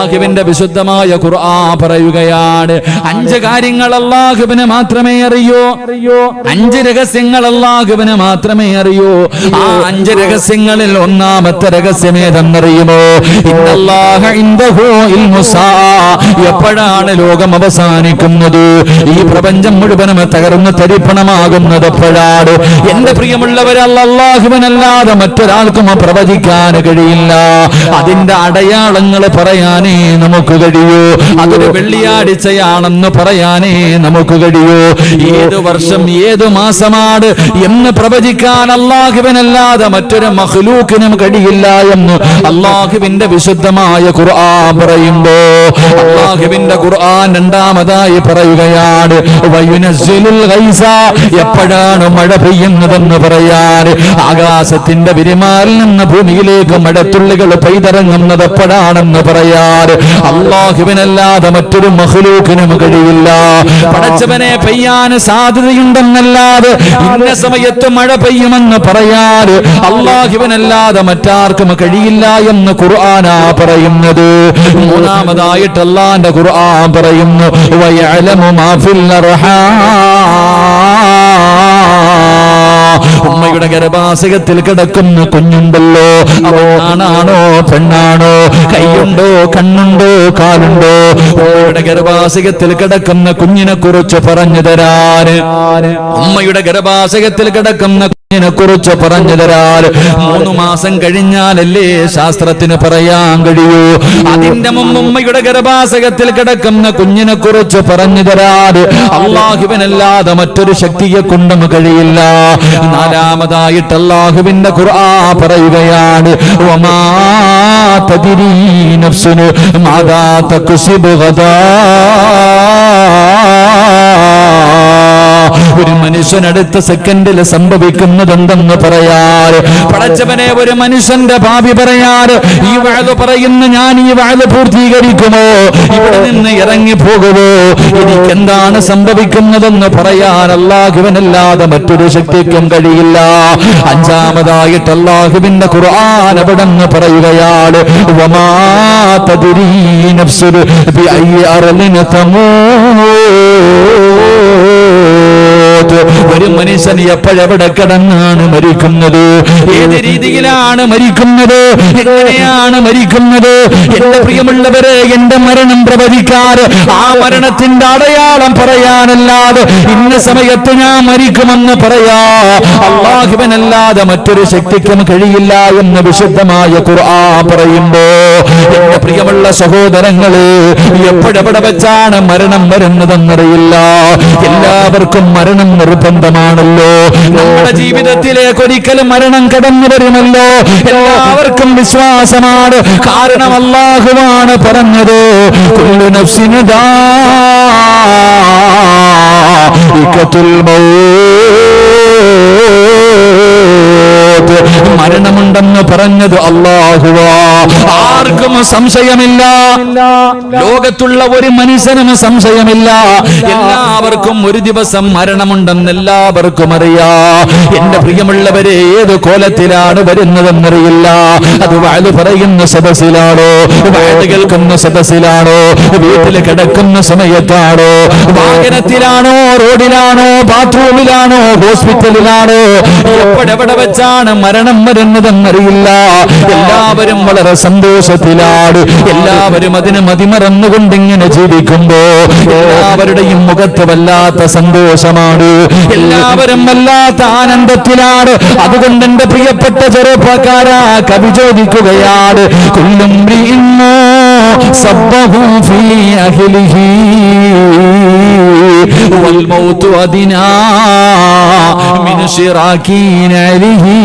അല്ലാഹുവിന്റെ വിശുദ്ധമായ ഖുർആൻ പറയുകയാണ് 5 കാര്യങ്ങൾ അല്ലാഹുവിനെ മാത്രമേ അറിയൂ, 5 രഹസ്യങ്ങൾ അല്ലാഹുവിനെ മാത്രമേ അറിയൂ. ആ 5 രഹസ്യങ്ങളിൽ ഒന്നാമത്തെ രഹസ്യം ഏതെന്നറിയുമോ? ഇന്നല്ലാഹ ഇൻദഹു ഇൽമുസാ. എപ്പോഴാണ് ലോകം അവസാനിക്കുന്നത്, ഈ പ്രപഞ്ചം മുഴുവനും തകർന്ന് തരിപ്പണമാകുന്നത് എപ്പോഴാണ്? എന്റെ പ്രിയമുള്ളവരെ, അല്ലാഹുവിനല്ലാതെ മറ്റൊരാൾക്കും പ്രവചിക്കാൻ കഴിയില്ല. അതിന്റെ അടയാളങ്ങൾ പറയാനേ നമുക്ക് കഴിയൂ. അതൊരു വെള്ളിയാഴ്ചയാണെന്ന് പറയാനേ നമുക്ക് കഴിയൂ. ഏത് വർഷം ഏത് മാസമാണ് എന്ന് പ്രവചിക്കാൻ അല്ലാഹുവിനല്ലാതെ മറ്റൊരു മഖ്ലൂക്കിനും കഴിയില്ല എന്ന് അല്ലാഹുവിന്റെ വിശുദ്ധമായ ഖുർആൻ പറയുമ്പോ അല്ലാഹുവിന്റെ ഖുർആൻ രണ്ടാമതായി പറയുകയാണ് വയുനസ്സിലുൽ ഗൈസ. എപ്പോഴാണ് മഴ പെയ്യുന്നതെന്ന് പറയാൻ, ആകാശത്തിന്റെ വിരിമാറിൽ നിന്ന് ഭൂമിയിലേക്ക് മഴത്തുള്ളികൾ പെയ്തിറങ്ങുന്നത് എപ്പോഴാണെന്ന് പറയാൻ അല്ലാഹുവിനല്ലാതെ മറ്റൊരു മഖ്ലൂക്കിനും കഴിയില്ല. പടച്ചവനെ പെയ്യാൻ സാധ്യതയുണ്ടെന്നല്ലാതെ ഇന്ന സമയത്ത് മഴ പെയ്യുമെന്ന് പറയാൻ അല്ലാഹുവിനല്ലാതെ മറ്റാർക്കും കഴിയില്ല എന്ന് ഖുർആനാ പറയുന്നത്. മൂന്നാമതായിട്ട് അല്ലാഹുവിന്റെ ഖുർആൻ പറയുന്നു വയഅലമു മാ ഫിൽ അർഹാം. ഉമ്മയുടെ ഗർഭാശയത്തിൽ കിടക്കുന്ന കുഞ്ഞുണ്ടല്ലോ, ആണാണോ പെണ്ണാണോ, കൈയുണ്ടോ കണ്ണുണ്ടോ കാലുണ്ടോ, ഉമ്മയുടെ ഗർഭാശയത്തിൽ കിടക്കുന്ന കുഞ്ഞിനെ കുറിച്ച് പറഞ്ഞു തരാൻ, ഉമ്മയുടെ ഗർഭാശയത്തിൽ കിടക്കുന്ന കുഞ്ഞിനെ കുറിച്ച് പറഞ്ഞു തരാൻ 3 മാസം കഴിഞ്ഞാലല്ലേ ശാസ്ത്രത്തിന് പറയാൻ കഴിയൂ. അതിന്റെ മുമ്പ് ഉമ്മയുടെ ഗർഭാശയത്തിൽ കിടക്കുന്ന കുഞ്ഞിനെ കുറിച്ച് പറഞ്ഞു തരാൻ അല്ലാഹുവിനല്ലാതെ മറ്റൊരു ശക്തിയെ കൊണ്ടും കഴിയില്ല. നാലാമതായിട്ട് അല്ലാഹുവിന്റെ ഖുർആൻ പറയുകയാണ് വമാ തദ്രീ നഫ്സുൻ മാദാ തക്സിബു ഗദാ. ഒരു മനുഷ്യൻ അടുത്ത സെക്കൻഡിൽ സംഭവിക്കുന്നത് എന്തെന്ന് പറയാറ് പടച്ചവനെ, ഒരു മനുഷ്യന്റെ ഭാവി പറയാറ് ഈ വഅദ് പറയുന്ന ഞാൻ ഈ വഅദ് പൂർത്തീകരിക്കുമോ, ഇവിടെ നിന്ന് ഇറങ്ങി പോകുമോ, എനിക്കെന്താണ് സംഭവിക്കുന്നതെന്ന് പറയാൻ അല്ലാഹുവിനല്ലാതെ മറ്റൊരു ശക്തിക്കും കഴിയില്ല. അഞ്ചാമതായിട്ട് അല്ലാഹുവിന്റെ ഖുർആൻ അവിടെന്ന് പറയുകയാണ് വമാ തദ്രീ നഫ്സുൻ ബിഅയ്യി അർളിൻ തമൂത്. ഒരു മനുഷ്യൻ എപ്പോഴെവിടെ കിടന്നാണ് മരിക്കുന്നത്, ഏത് രീതിയിലാണ് മരിക്കുന്നത്, എങ്ങനെയാണ് മരിക്കുന്നത്? എന്റെ പ്രിയമുള്ളവരെ, എന്റെ മരണം പ്രവചിക്കാറ് ആ മരണത്തിന്റെ അടയാളം പറയാനല്ലാതെ ഇന്ന സമയത്ത് ഞാൻ മരിക്കുമെന്ന് പറയാ അല്ലാഹുവിനല്ലാതെ മറ്റൊരു ശക്തിക്കും കഴിയില്ല എന്ന് വിശുദ്ധമായ ഖുർആൻ പറയുമ്പോ എന്റെ പ്രിയമുള്ള സഹോദരങ്ങളെ, എപ്പോഴെവിടെ വെച്ചാണ് മരണം വരുന്നതെന്നറിയില്ല. എല്ലാവർക്കും മരണം നിർബന്ധമാണല്ലോ. നമ്മുടെ ജീവിതത്തിലേക്ക് ഒരിക്കലും മരണം കടന്നു വരുമല്ലോ. എല്ലാവർക്കും വിശ്വാസമാണ്. കാരണം അല്ലാഹുവാണ് പറഞ്ഞത് കുല്ലു നഫ്സിൻ ദാഇഖത്തുൽ മൗത്ത്. മരണമുണ്ടെന്ന് പറഞ്ഞത് അല്ലാഹുവാ. ആർക്കും സംശയമില്ല, ലോകത്തുള്ള ഒരു മനുഷ്യനും സംശയമില്ല. എല്ലാവർക്കും ഒരു ദിവസം മരണമുണ്ടെന്ന് എല്ലാവർക്കും അറിയാം. എന്റെ പ്രിയമുള്ളവരെ, ഏത് കോലത്തിലാണ് വരുന്നതെന്നറിയില്ല. അത് വഅദ് പറയുന്ന സദസ്സിലാണോ, വഅദ് കേൾക്കുന്ന സദസ്സിലാണോ, വീട്ടിൽ കിടക്കുന്ന സമയത്താണോ, വാഹനത്തിലാണോ, റോഡിലാണോ, ബാത്റൂമിലാണോ, ഹോസ്പിറ്റലിലാണോ, എപ്പോഴെവിടെ വെച്ചാണ് മരണം വരുന്നതെന്നറിയില്ല. എല്ലാവരും വളരെ സന്തോഷത്തിലാണ്. എല്ലാവരും അതിന് മതിമറന്നുകൊണ്ട് ഇങ്ങനെ ജീവിക്കുമ്പോ എല്ലാവരുടെയും മുഖത്ത് വല്ലാത്ത സന്തോഷമാണ്. എല്ലാവരും വല്ലാത്ത ആനന്ദത്തിലാണ്. അതുകൊണ്ട് എന്റെ പ്രിയപ്പെട്ട ചെറുപ്പക്കാരാ, കവി ചോദിക്കുകയാണ് കുല്ലും റിഇന്നോ സബ്ബഹു ഫീ അഹ്ലിഹി വൽ മൗതു അദിനാ മിൻ ശിറാകീൻ അലിഹി.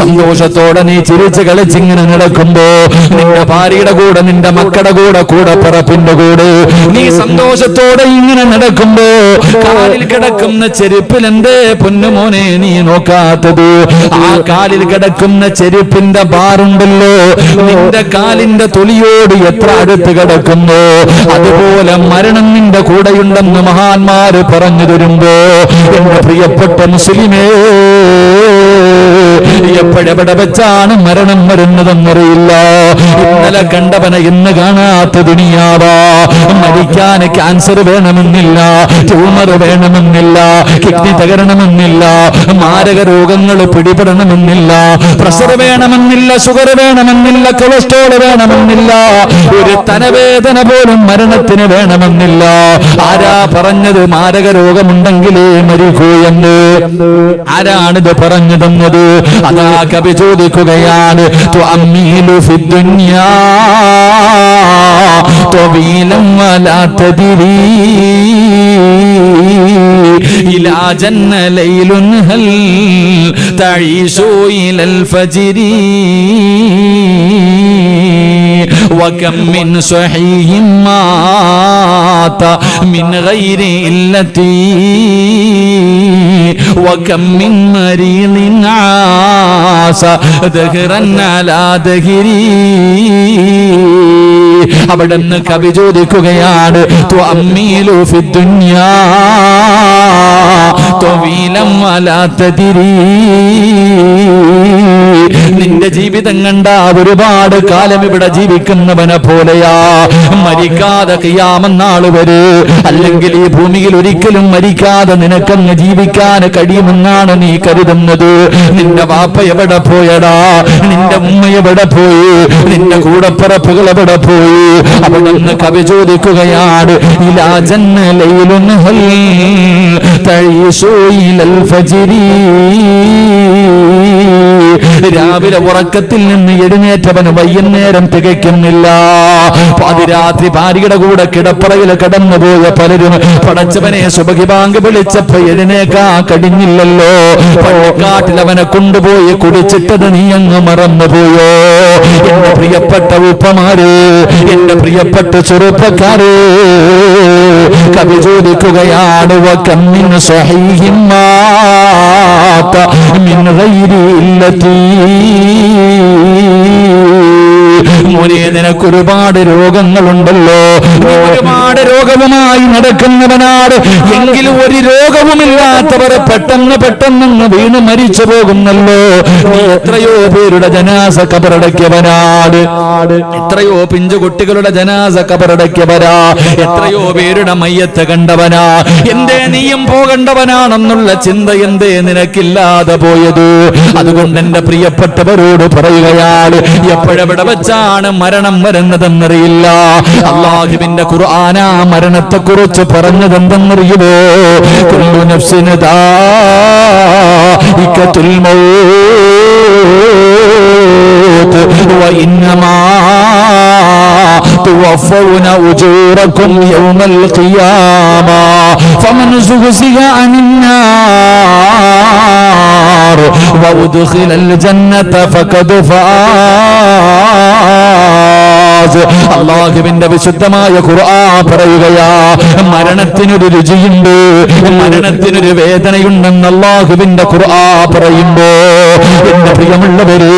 സന്തോഷത്തോടെ നീ ചിരിച്ച് കളിച്ചിങ്ങനെ നടക്കുമ്പോ നിന്റെ ഭാര്യയുടെ കൂടെ, നിന്റെ മക്കളുടെ കൂടെ, കൂടപ്പിറപ്പിന്റെ കൂടെ നീ സന്തോഷത്തോടെ ഇങ്ങനെ നടക്കുമ്പോ കാലിൽ കിടക്കുന്ന ചെരുപ്പിൽ എന്തേ പൊന്നുമോനെ നീ നോക്കാത്തത്? ആ കാലിൽ കിടക്കുന്ന ചെരുപ്പിന്റെ ബാറുണ്ടല്ലോ, നിന്റെ കാലിന്റെ തൊലിയോട് എത്ര അടുത്ത് കിടക്കുന്നു, അതുപോലെ മരണം നിന്റെ കൂടെയുണ്ടെന്ന് മഹാന്മാര് പറഞ്ഞു തരുമ്പോ എന്റെ പ്രിയപ്പെട്ട മുസ്ലിമേ, എപ്പോഴെവിടെ വെച്ചാണ് മരണം വരുന്നതെന്നറിയില്ല. ഇന്നലെ കണ്ടവനെ ഇന്ന് കാണാത്ത ദുനിയാവാ. മരിക്കാൻ ക്യാൻസർ വേണമെന്നില്ല, ട്യൂമർ വേണമെന്നില്ല, കിഡ്നി തകരണമെന്നില്ല, മാരക രോഗങ്ങൾ പിടിപെടണമെന്നില്ല, പ്രഷർ വേണമെന്നില്ല, ഷുഗർ വേണമെന്നില്ല, കൊളസ്ട്രോൾ വേണമെന്നില്ല, ഒരു തലവേദന പോലും മരണത്തിന് വേണമെന്നില്ല. ആരാ പറഞ്ഞത് മാരക രോഗമുണ്ടെങ്കിലേ മരിക്കൂ എന്ന്? ആരാണിത് പറഞ്ഞു തന്നത്? അതാ കവി ചോദിക്കുകയാണ്, തുഅമ്മീലു ഫിദ്ദുനിയാ طويلا ولا تدري إلى جن ليل هل تعيش إلى الفجر وكم من صحيح مات من غير علة وكم من مريض عاش دهرا على دهري. അവിടുന്ന് കവി ചോദിക്കുകയാണ്, തുഅമ്മീലു ഫിദ്ദുനിയാ ത്വവീലം വലാ തദ്രീ. നിന്റെ ജീവിതം കണ്ട ഒരുപാട് കാലം ഇവിടെ ജീവിക്കുന്നവനെ പോലെയാ. മരിക്കാതെ ഖിയാമത്ത് വരെ, അല്ലെങ്കിൽ ഈ ഭൂമിയിൽ ഒരിക്കലും മരിക്കാതെ നിനക്കങ്ങ് ജീവിക്കാൻ കഴിയുമെന്നാണ് നീ കരുതുന്നത്. നിന്റെ വാപ്പ എവിടെ പോയടാ? നിന്റെ ഉമ്മ എവിടെ പോയി? നിന്റെ കൂടപ്പിറപ്പുകൾ എവിടെ പോയി? അവിടുന്ന് കവി ചോദിക്കുകയാണ്, ഇലാ ജന്ന ലൈലുൻ ഹൽ തഈശു ഇലൽ ഫജ്രി. രാവിലെ ഉറക്കത്തിൽ നിന്ന് എഴുന്നേറ്റവന് വൈകുന്നേരം തികയ്ക്കുന്നില്ല. പാതിരാത്രി ഭാര്യയുടെ കൂടെ കിടപ്പറയിൽ കടന്നുപോയ പലരും പടച്ചവനെ സുബഹി ബാങ്ക് വിളിച്ചപ്പോ എഴുന്നേക്കാ കഴിഞ്ഞില്ലല്ലോ. പള്ളിക്കാട്ടിൽ അവനെ കൊണ്ടുപോയി കുടിച്ചിട്ടത് നീ അങ്ങ് മറന്നുപോയോ? എന്റെ പ്രിയപ്പെട്ട ഉപ്പമാര്, എന്റെ പ്രിയപ്പെട്ട ചെറുപ്പക്കാര്, കവി ചോദിക്കുകയാണ്, വകം മിൻ സ്വഹീഹിൻ മാത മിൻ ഗൈരി ഇല്ലതി. മോനെ, നിനക്ക് ഒരുപാട് രോഗങ്ങളുണ്ടല്ലോ, ഒരുപാട് രോഗവുമായി നടക്കുന്നവനാണ്. എങ്കിലും ഒരു രോഗവുമില്ലാത്തവർ പെട്ടെന്ന് വീണ് മരിച്ചു പോകുന്നല്ലോ. നീ എത്രയോ പേരുടെ ജനാസ കബറടക്കിയവനാണ്, എത്രയോ പിഞ്ചു കുട്ടികളുടെ ജനാസ കബറടക്കിയവരാ, എത്രയോ പേരുടെ മയ്യത്ത് കണ്ടവനാ. എന്തേ നീയും പോകേണ്ടവനാണെന്നുള്ള ചിന്ത എന്തേ നിനക്കില്ലാതെ പോയത്? അതുകൊണ്ട് എന്റെ പ്രിയപ്പെട്ടവരോട് പറയുകയാണ്, എപ്പോഴെവിടെ വെച്ചാണ് മരണം വരുന്നതെന്നറിയില്ല. അല്ലാഹുവിന്റെ ഖുർആനാ മരണത്തെ കുറിച്ച് പറഞ്ഞതെന്തെന്നറിയുമോ? കുല്ലു നഫ്സിൻ ദാഇഖത്തുൽ മൗത്ത് വ ഇന്നമാ തുവഫൗന ഉജൂറകും യൗമൽ ഖിയാമ ഫമൻ സുഖ്സിഹ അനിന്നാർ വഉദ്ഖിലൽ ജന്നത ഫഖദ് ഫാസ്. അല്ലാഹുവിന്റെ വിശുദ്ധമായ ഖുർആൻ പറയുകയാ, മരണത്തിനൊരു രുചിയുണ്ട്, മരണത്തിനൊരു വേദനയുണ്ടെന്ന് അല്ലാഹുവിന്റെ ഖുർആൻ പറയുമ്പോ, എന്റെ പ്രിയമുള്ളവര്,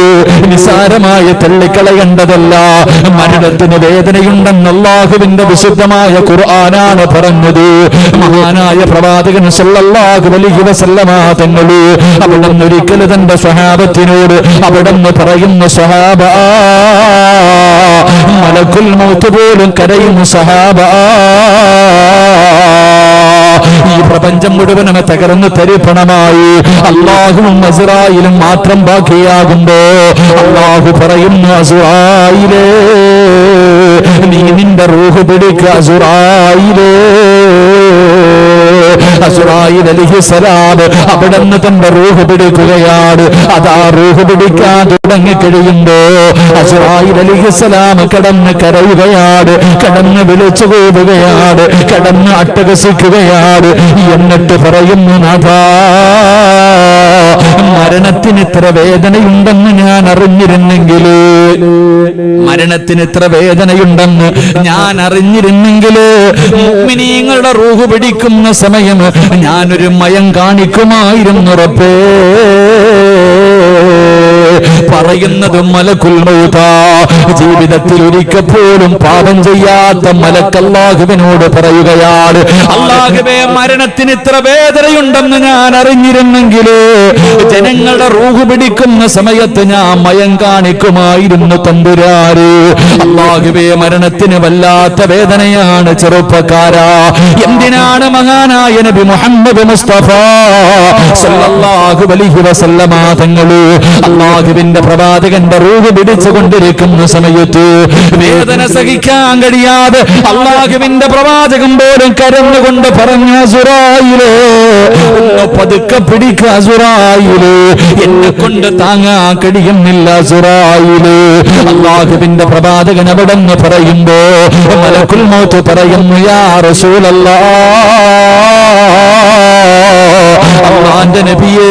നിസാരമായ തള്ളിക്കളയേണ്ടതല്ല. മരണത്തിന് വേദനയുണ്ടെന്ന് അല്ലാഹുവിന്റെ വിശുദ്ധമായ ഖുർആനാണ് പറഞ്ഞത്. മഹാനായ പ്രവാചകൻ സല്ലല്ലാഹു അലൈഹി വസല്ലമ തങ്ങൾ അവിടുന്ന് ഒരിക്കൽ തന്റെ സ്വഹാബത്തിനോട് അവിടുന്ന് പറയുന്ന, സ്വഹാബ, മലക്കുൽ മൗത്ത് പോലും കരയുന്ന സ്വഹാബ, ഈ പ്രപഞ്ചം മുഴുവനും തകർന്ന് തരിപ്പണമായി അല്ലാഹുവും അസ്റായിലും മാത്രം ബാക്കിയാകുമ്പോ അല്ലാഹു പറയുന്നു, അസ്റായിലേ, നീ നിന്റെ റൂഹ് പിടിക്കുക. അസ്റായിലേ, അസ്റായിൽ അലൈഹിസ്സലാം അവിടുന്ന് തന്റെ റൂഹ് പിടിക്കുകയാണ്. അതാ റൂഹ് പിടിക്കാൻ തുടങ്ങിക്കഴിയുമ്പോ അസ്റായിൽ അലൈഹിസ്സലാം കടന്ന് കരയുകയാണ്, കടന്ന് വിളിച്ചു പോവുകയാണ്, കടന്ന് അട്ടഹസിക്കുകയാണ്. എന്നിട്ട് പറയുന്നു, നാഥാ, മരണത്തിന് ഇത്ര വേദനയുണ്ടെന്ന് ഞാൻ അറിഞ്ഞിരുന്നെങ്കില്, മരണത്തിന് ഇത്ര വേദനയുണ്ടെന്ന് ഞാൻ അറിഞ്ഞിരുന്നെങ്കില് മുഅ്മിനീങ്ങളുടെ റൂഹ് പിടിക്കുന്ന സമയം ഞാനൊരു മയം കാണിക്കുമായിരുന്നു റബ്ബേ. പറയുന്നത് മലക്കുൽ മൗതാ. ജീവിതത്തിൽ ഒരിക്കൽ പോലും പാപം ചെയ്യാത്ത മലക്ക് അല്ലാഹുവിനോട് പറയുകയാണ്, അല്ലാഹുവേ, മരണത്തിന് ഇത്ര വേദനയുണ്ടെന്ന് ഞാൻ അറിഞ്ഞിരുന്നെങ്കിലോ ജനങ്ങളുടെ റൂഹ് പിടിക്കുന്ന സമയത്ത് ഞാൻ മയം കാണിക്കുമായിരുന്നു തമ്പുരാനെ. അല്ലാഹുവേ, മരണത്തിന് വല്ലാത്ത വേദനയാണ് ചെറുപ്പക്കാരാ. എന്തിനാണ് മഹാനായ നബി മുഹമ്മദ് മുസ്തഫ സല്ലല്ലാഹു അലൈഹി വസല്ലമ തങ്ങള് അല്ലാഹുവിന്റെ പ്രവാചകന്റെ റൂഹ് പിടിച്ചുകൊണ്ടിരിക്കുന്ന സമയത്ത് വേദന സഹിക്കാൻ കഴിയാതെ അല്ലാഹുവിന്റെ പ്രവാചകൻ പോലും കരഞ്ഞുകൊണ്ട് പറഞ്ഞു, അസ്റായീലേ, ഒന്ന് പതുക്കെ പിടിക്കുക അസ്റായീലേ, എന്നെ കൊണ്ട് താങ്ങാൻ കഴിയുന്നില്ല അസ്റായീലേ. അല്ലാഹുവിന്റെ പ്രവാചകൻ അവിടെ നിന്ന് പറയുമ്പോ മലക്കുൽ മൗത്ത് പറയുന്നു, യാ റസൂലല്ലാഹ്, അല്ലാഹുവിന്റെ നബിയേ,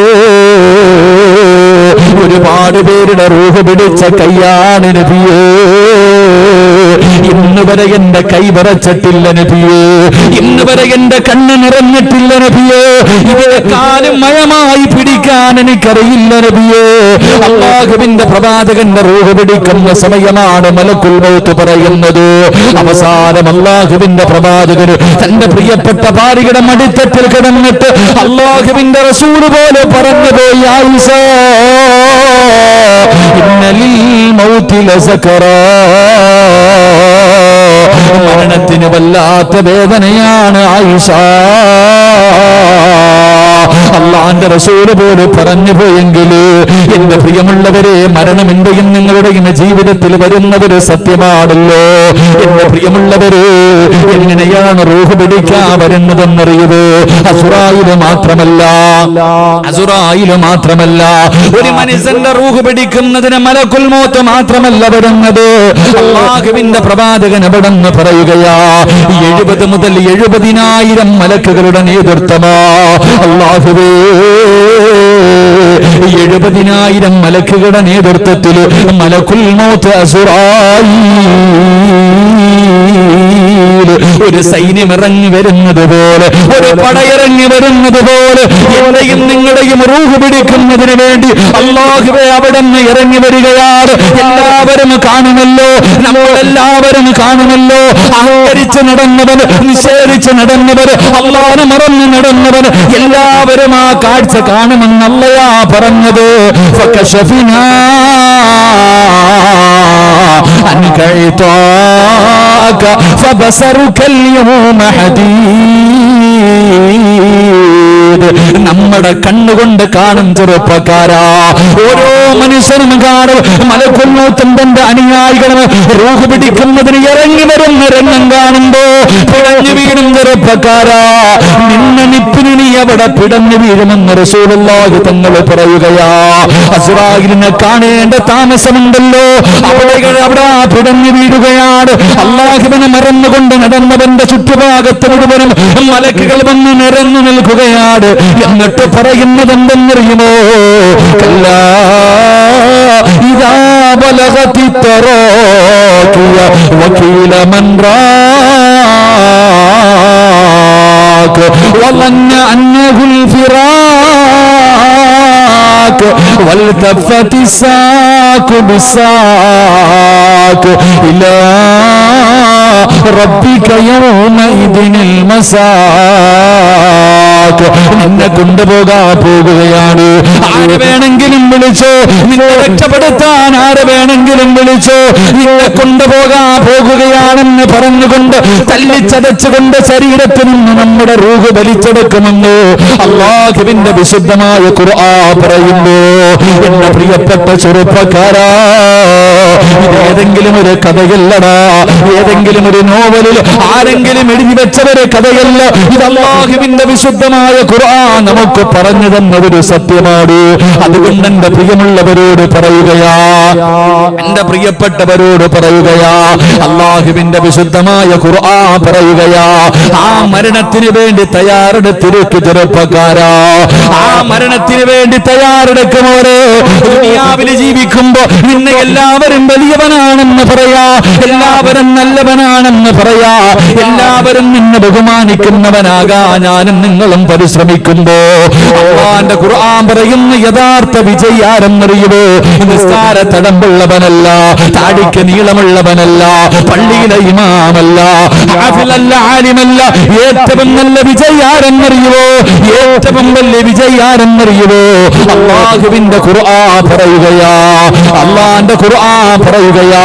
ഒരുപാട് പേരുടെ റൂഹ് പിടിച്ച കയ്യാണ് നബിയേ, ഇന്ന് വരെ എന്റെ കൈ വിറച്ചിട്ടില്ല നബിയേ, ഇന്ന് വരെ എന്റെ കണ്ണ് നിറഞ്ഞിട്ടില്ല നബിയേ, ഇതിനെക്കാളും മയമായി പിടിക്കാൻ എനിക്കറിയില്ല നബിയേ. അല്ലാഹുവിന്റെ പ്രവാചകന്റെ റൂഹ് പിടിക്കുന്ന സമയമാണ് മലക്കുൽ മൗത്ത് പറയുന്നത്. അവസാനം അല്ലാഹുവിന്റെ പ്രവാചകന് തന്റെ പ്രിയപ്പെട്ട ഭാര്യയുടെ മടിത്തട്ടിൽ കിടന്നിട്ട് അല്ലാഹുവിന്റെ റസൂൽ പോലെ പറഞ്ഞുപോയി, ആയിഷ, ഇന്നലിൽ മൗതി ലസകറാ, മരണത്തിന് വല്ലാത്ത വേദനയാണ് ആയിഷ. അള്ളാന്റെ റസൂല് പോലെ പറഞ്ഞു പോയെങ്കിൽ എന്റെ പ്രിയമുള്ളവരെ, മരണം എന്റെയും നിങ്ങളുടെയും ജീവിതത്തിൽ വരുന്നവര് സത്യമാണല്ലോ. എന്റെ പ്രിയമുള്ളവര്, എങ്ങനെയാണ് റൂഹ് പിടിക്കാൻ വരുന്നതെന്നറിയുവോ? അസുറായില് മാത്രമല്ല ഒരു മനുഷ്യന്റെ റൂഹ് പിടിക്കുന്നതിന് മലക്കുൽ മൗത്ത് മാത്രമല്ല വരുന്നത്. അല്ലാഹുവിന്റെ പ്രവാചകൻ അവിടെ നിന്ന് പറയുകയാ, 70 മുതൽ 70,000 മലക്കുകളുടെ നേതൃത്വമാ. അല്ലാഹുവേ, 70,000 മലക്കുകളുടെ നേതൃത്വത്തിൽ മലക്കുൽ മൗത്ത് അസ്റായീൽ ഒരു സൈന്യം ഇറങ്ങി വരുന്നത് പോലെ, ഒരു പടയിറങ്ങി വരുന്നത് പോലെ എന്റെയും നിങ്ങളുടെയും റൂഹ് പിടിക്കുന്നതിന് വേണ്ടി അല്ലാഹുവേ അവിടെ നിന്ന് ഇറങ്ങി വരികയാണ്. എല്ലാവരും കാണുമല്ലോ, നമ്മളെല്ലാവരും കാണുമല്ലോ. അഹങ്കരിച്ച് നടന്നവന്, നിഷേധിച്ച് നടന്നവന്, അല്ലാഹുവിനെ മറന്ന് നടന്നവന് എല്ലാവരും ആ കാഴ്ച കാണുമെന്നല്ലയാ പറഞ്ഞത്. ഫകശഫിനാ അൻക ഇതാക ഫബസറുക അൽയൗമ ഹദീദ്. നമ്മുടെ കണ്ണുകൊണ്ട് കാണും ചെറുപ്പക്കാരാ, ഓരോ മനുഷ്യനും കാണും. മലക്കുൽ മൗത്ത് തന്റെ അനുയായികളും റൂഹ് പിടിക്കുന്നതിന് ഇറങ്ങി വരുന്ന രംഗം കാണുമ്പോ പിടഞ്ഞു വീഴും ചെറുപ്പക്കാരാ. നിന്നനിപ്പിന് നീ അവിടെ പിടഞ്ഞു വീഴുമെന്ന് റസൂലുള്ളാഹി തങ്ങൾ പറയുകയാ. അസ്റായീലിനെ കാണേണ്ട താമസമുണ്ടല്ലോ, അവിടെ പിടഞ്ഞു വീഴുകയാണ്. അല്ലാഹുവിനെ മറന്നുകൊണ്ട് നടന്നവന്റെ ചുറ്റുഭാഗത്ത് മുഴുവനും മലക്കുകൾ വന്ന് നിരന്നു നിൽക്കുകയാണ്. എന്നിട്ട് പറയുന്നത് എന്തെന്നറിയുമോ? കല്ലാ ഇദാ ബലഗതി തറാഖിയ വഖീല മൻ റാഖ വളന്ന അന്നഹുൽ ഫിറാഖ വൽതഫതി സാഖു ബിസാഖ ഇലാ റബ്ബിക യൗമഇദിനിൽ മസാഖ്. നിന്നെ കൊണ്ടുപോകാൻ പോകുകയാണ്. ആരെ വേണമെങ്കിലും വിളിച്ചോ, നിന്നെ രക്ഷപ്പെടുത്താൻ ആരെ വേണമെങ്കിലും വിളിച്ചോ, നിന്നെ കൊണ്ടുപോകാൻ പോകുകയാണെന്ന് പറഞ്ഞുകൊണ്ട് തല്ലിച്ചതച്ചുകൊണ്ട് ശരീരത്തിൽ നിന്ന് നമ്മുടെ റൂഹ് വലിച്ചെടുക്കുമെന്ന് അല്ലാഹുവിന്റെ വിശുദ്ധമായ ഖുർആൻ പറയുന്നു. എന്റെ പ്രിയപ്പെട്ട ചെറുപ്പക്കാരാ, ഇതേതെങ്കിലും ഒരു കഥയല്ലടാ, ഏതെങ്കിലും ഒരു നോവലിൽ ആരെങ്കിലും എഴുതി വെച്ചവരെ കഥയല്ല. ഇത് അല്ലാഹുവിന്റെ വിശുദ്ധമായ ഖുർആൻ നമുക്ക് പറഞ്ഞു തന്ന ഒരു സത്യമാണ്. അതുകൊണ്ട് എന്റെ പ്രിയമുള്ളവരോട് പറയുകയാ, എന്റെ പ്രിയപ്പെട്ടവരോട് പറയുകയാ, അല്ലാഹുവിന്റെ വിശുദ്ധമായ ഖുർആൻ പറയുകയാ, ആ മരണത്തിന് വേണ്ടി തയ്യാറെടുത്തിരിക്കു ചെറുപ്പക്കാരാ, ആ മരണത്തിന് വേണ്ടി തയ്യാറെടുക്കുമോരെ. ദുനിയാവിൽ ജീവിക്കുമ്പോ നിന്നെ എല്ലാവരും വലിയവനാണെന്ന് പറയാ, എല്ലാവരും നല്ലവനാണെന്ന് പറയാ, എല്ലാവരും നിന്നെ ബഹുമാനിക്കുന്നവനാകാ ഞാനും നിങ്ങളും പരിശ്രമിക്കുമ്പോ അല്ലാഹുവിന്റെ ഖുർആൻ പറയുന്ന യഥാർത്ഥ വിജയാരെന്നറിയുമോ? നിസ്കാര തടമ്പുള്ളവനല്ല, താടിക്ക് നീളമുള്ളവനല്ല, പള്ളിയിലെ ഇമാമല്ല, ഹാഫിളല്ല, ആലിമല്ല. ഏറ്റവും നല്ല വിജയാരെന്നറിയുമോ? ഏറ്റവും വലിയ വിജയാരെന്നറിയുമോ? അല്ലാഹുവിന്റെ ഖുർആൻ പറയുകയാ, അല്ലാഹുവിന്റെ ഖുർആൻ പറയുകയാ,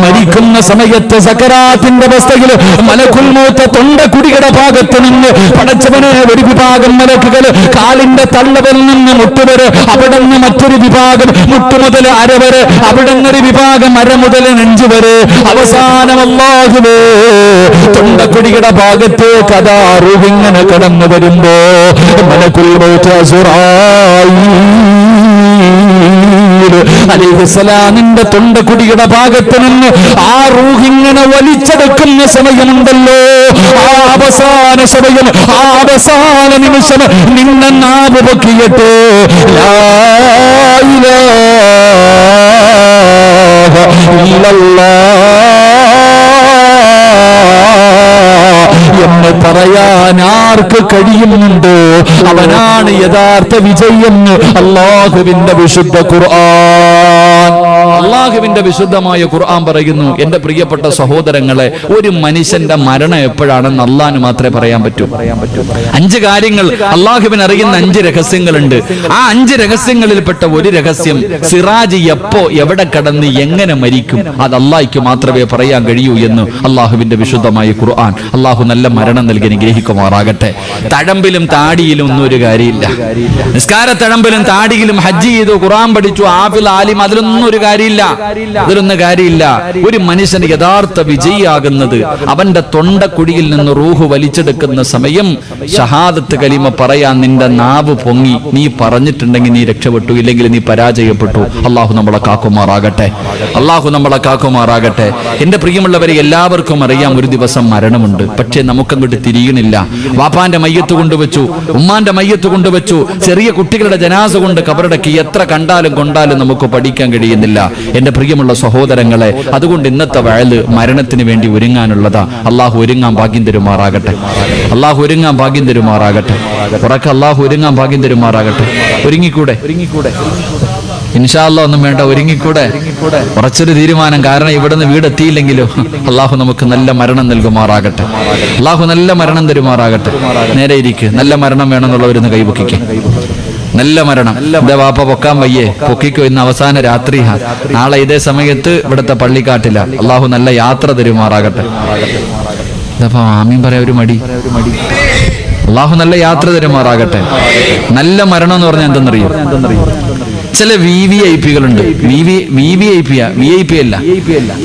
മരിക്കുന്ന സമയത്ത് സക്കറാത്തിന്റെ അവസ്ഥയിൽ മലക്കുൽ മൗത്ത് തൊണ്ടക്കുടിയുടെ ഭാഗത്ത് നിന്ന് പടച്ചവനെ ഒരു വിഭാഗം മലക്കുകൾ കാലിന്റെ തള്ളവിൽ നിന്ന് മുട്ടുവരെ, അവിടെ നിന്ന് മറ്റൊരു വിഭാഗം മുട്ടുമുതൽ അരവരെ, അവിടെ നിന്നൊരു വിഭാഗം അര മുതൽ നെഞ്ചു വരെ, അവസാനം അല്ലാഹുവേ തൊണ്ടക്കുടിയുടെ ഭാഗത്തേക്ക് അതാ റൂഹ് ഇങ്ങനെ കടന്നു വരുമ്പോ മലക്കുൽ മൗത്ത് അലൈഹിസ്സലാമിന്റെ തൊണ്ടക്കുടിയുടെ ഭാഗത്ത് നിന്ന് ആ റൂഹ് ഇങ്ങനെ വലിച്ചെടുക്കുന്ന സമയമുണ്ടല്ലോ, ആ അവസാന സമയം, ആ അവസാന നിമിഷം നിന്നെ നാവ് പൊക്കിയിട്ട് ലാ ഇലാഹ ഇല്ലല്ലാഹ് എന്ന് പറയാൻ ആർക്ക് കഴിയുന്നുണ്ടോ അവനാണ് യഥാർത്ഥ വിജയെന്ന് അല്ലാഹുവിന്റെ വിശുദ്ധ ഖുർആൻ. അല്ലാഹുവിന്റെ വിശുദ്ധമായ ഖുർആൻ പറയുന്നു. എന്റെ പ്രിയപ്പെട്ട സഹോദരങ്ങളെ, ഒരു മനുഷ്യന്റെ മരണം എപ്പോഴാണെന്ന് അല്ലാഹുവിന് മാത്രമേ പറയാൻ പറ്റൂ. 5 കാര്യങ്ങൾ അല്ലാഹുവിന് അറിയുന്ന 5 രഹസ്യങ്ങളുണ്ട്. ആ 5 രഹസ്യങ്ങളിൽപ്പെട്ട ഒരു രഹസ്യം സിറാജ് എപ്പോ എവിടെ കടന്ന് എങ്ങനെ മരിക്കും അത് അല്ലാഹുവിക്ക് മാത്രമേ പറയാൻ കഴിയൂ എന്ന് അല്ലാഹുവിന്റെ വിശുദ്ധമായ ഖുർആൻ. അല്ലാഹു നല്ല മരണം നൽകി അനുഗ്രഹിക്കുമാറാകട്ടെ. തഴമ്പിലും താടിയിലും ഒന്നും ഒരു കാര്യമില്ല. നിസ്കാര തഴമ്പിലും താടിയിലും ഹജ്ജ് ചെയ്തു, ഖുർആൻ പഠിച്ചു, ആഫിൽ ആലിം, അതിലൊന്നും ഒരു കാര്യമില്ല. അതിലൊന്നും കാര്യമില്ല. ഒരു മനുഷ്യന് യഥാർത്ഥ വിജയിയാകുന്നത് അവന്റെ തൊണ്ടക്കുടിയിൽ നിന്ന് റൂഹ് വലിച്ചെടുക്കുന്ന സമയം ഷഹാദത്ത് കലിമ പറയാൻ നിന്റെ നാവ് പൊങ്ങി നീ പറഞ്ഞിട്ടുണ്ടെങ്കിൽ നീ രക്ഷപ്പെട്ടു, ഇല്ലെങ്കിൽ നീ പരാജയപ്പെട്ടു. അല്ലാഹു നമ്മളെ കാക്കുമാറാകട്ടെ. അല്ലാഹു നമ്മളെ കാക്കുമാറാകട്ടെ. എന്റെ പ്രിയമുള്ളവരെ, എല്ലാവർക്കും അറിയാം ഒരു ദിവസം മരണമുണ്ട്. പക്ഷേ നമുക്കങ്ങോട്ട് തിരിയണില്ല. വാപ്പാന്റെ മയ്യത്ത് കൊണ്ടുവച്ചു, ഉമ്മാന്റെ മയ്യത്ത് കൊണ്ടുവച്ചു, ചെറിയ കുട്ടികളുടെ ജനാസ കൊണ്ട് കബറടക്കി, എത്ര കണ്ടാലും കൊണ്ടാലും നമുക്ക് പഠിക്കാൻ കഴിയുന്നില്ല. എന്റെ പ്രിയമുള്ള സഹോദരങ്ങളെ, അതുകൊണ്ട് ഇന്നത്തെ വയല് മരണത്തിന് വേണ്ടി ഒരുങ്ങാനുള്ളതാ. അള്ളാഹു ഒരുങ്ങാൻ ഭാഗ്യം തരുമാറാകട്ടെ. അള്ളാഹു ഒരുങ്ങാൻ ഭാഗ്യം തരുമാറാകട്ടെ. ഉറക്കെ അള്ളാഹു ഒരുങ്ങാൻ ഭാഗ്യം തരുമാറാകട്ടെ. ഒരുങ്ങിക്കൂടെ? ഇൻഷാ അല്ലാഹ് ഒന്നും വേണ്ട, ഒരുങ്ങിക്കൂടെ? ഉറച്ചൊരു തീരുമാനം. കാരണം ഇവിടുന്ന് വീടെത്തിയില്ലെങ്കിലോ അള്ളാഹു നമുക്ക് നല്ല മരണം നൽകുമാറാകട്ടെ. അള്ളാഹു നല്ല മരണം തരുമാറാകട്ടെ. നേരെ ഇരിക്ക്. നല്ല മരണം വേണമെന്നുള്ളവരൊന്ന് കൈപൊക്കിക്ക്. നല്ല മരണം. എന്റെ വാപ്പ പൊക്കാൻ വയ്യേ, പൊക്കിക്കോ. ഇന്ന് അവസാന രാത്രി, നാളെ ഇതേ സമയത്ത് ഇവിടുത്തെ പള്ളിക്കാട്ടില്ല. അള്ളാഹു നല്ല യാത്ര തരുമാറാകട്ടെ. ഇതപ്പോ ആമീൻ പറയാ ഒരു മടി. അള്ളാഹു നല്ല യാത്ര തരുമാറാകട്ടെ. നല്ല മരണം എന്ന് പറഞ്ഞാൽ എന്തെന്നറിയോ? ചില VVIP കളുണ്ട്. VIP അല്ല,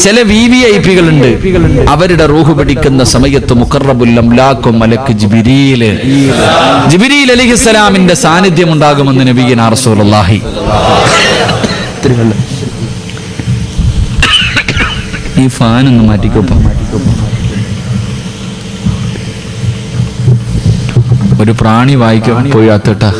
ചില VVIP കളുണ്ട്. അവരുടെ റൂഹ് പിടിക്കുന്ന സമയത്ത് മുഖറബുൽ അംലാക്കും മലക്ക് ജിബ്രീൽ അലൈഹിസ്സലാമിന്റെ സാന്നിധ്യം ഉണ്ടാകുമെന്ന് നബിയുനാ റസൂലുള്ളാഹി. ഈ ഫാൻ ഒന്ന് മാറ്റിക്കോപ്പം. ഒരു പ്രാണി വായിക്കാൻ പോയി അത്തട്ടാ.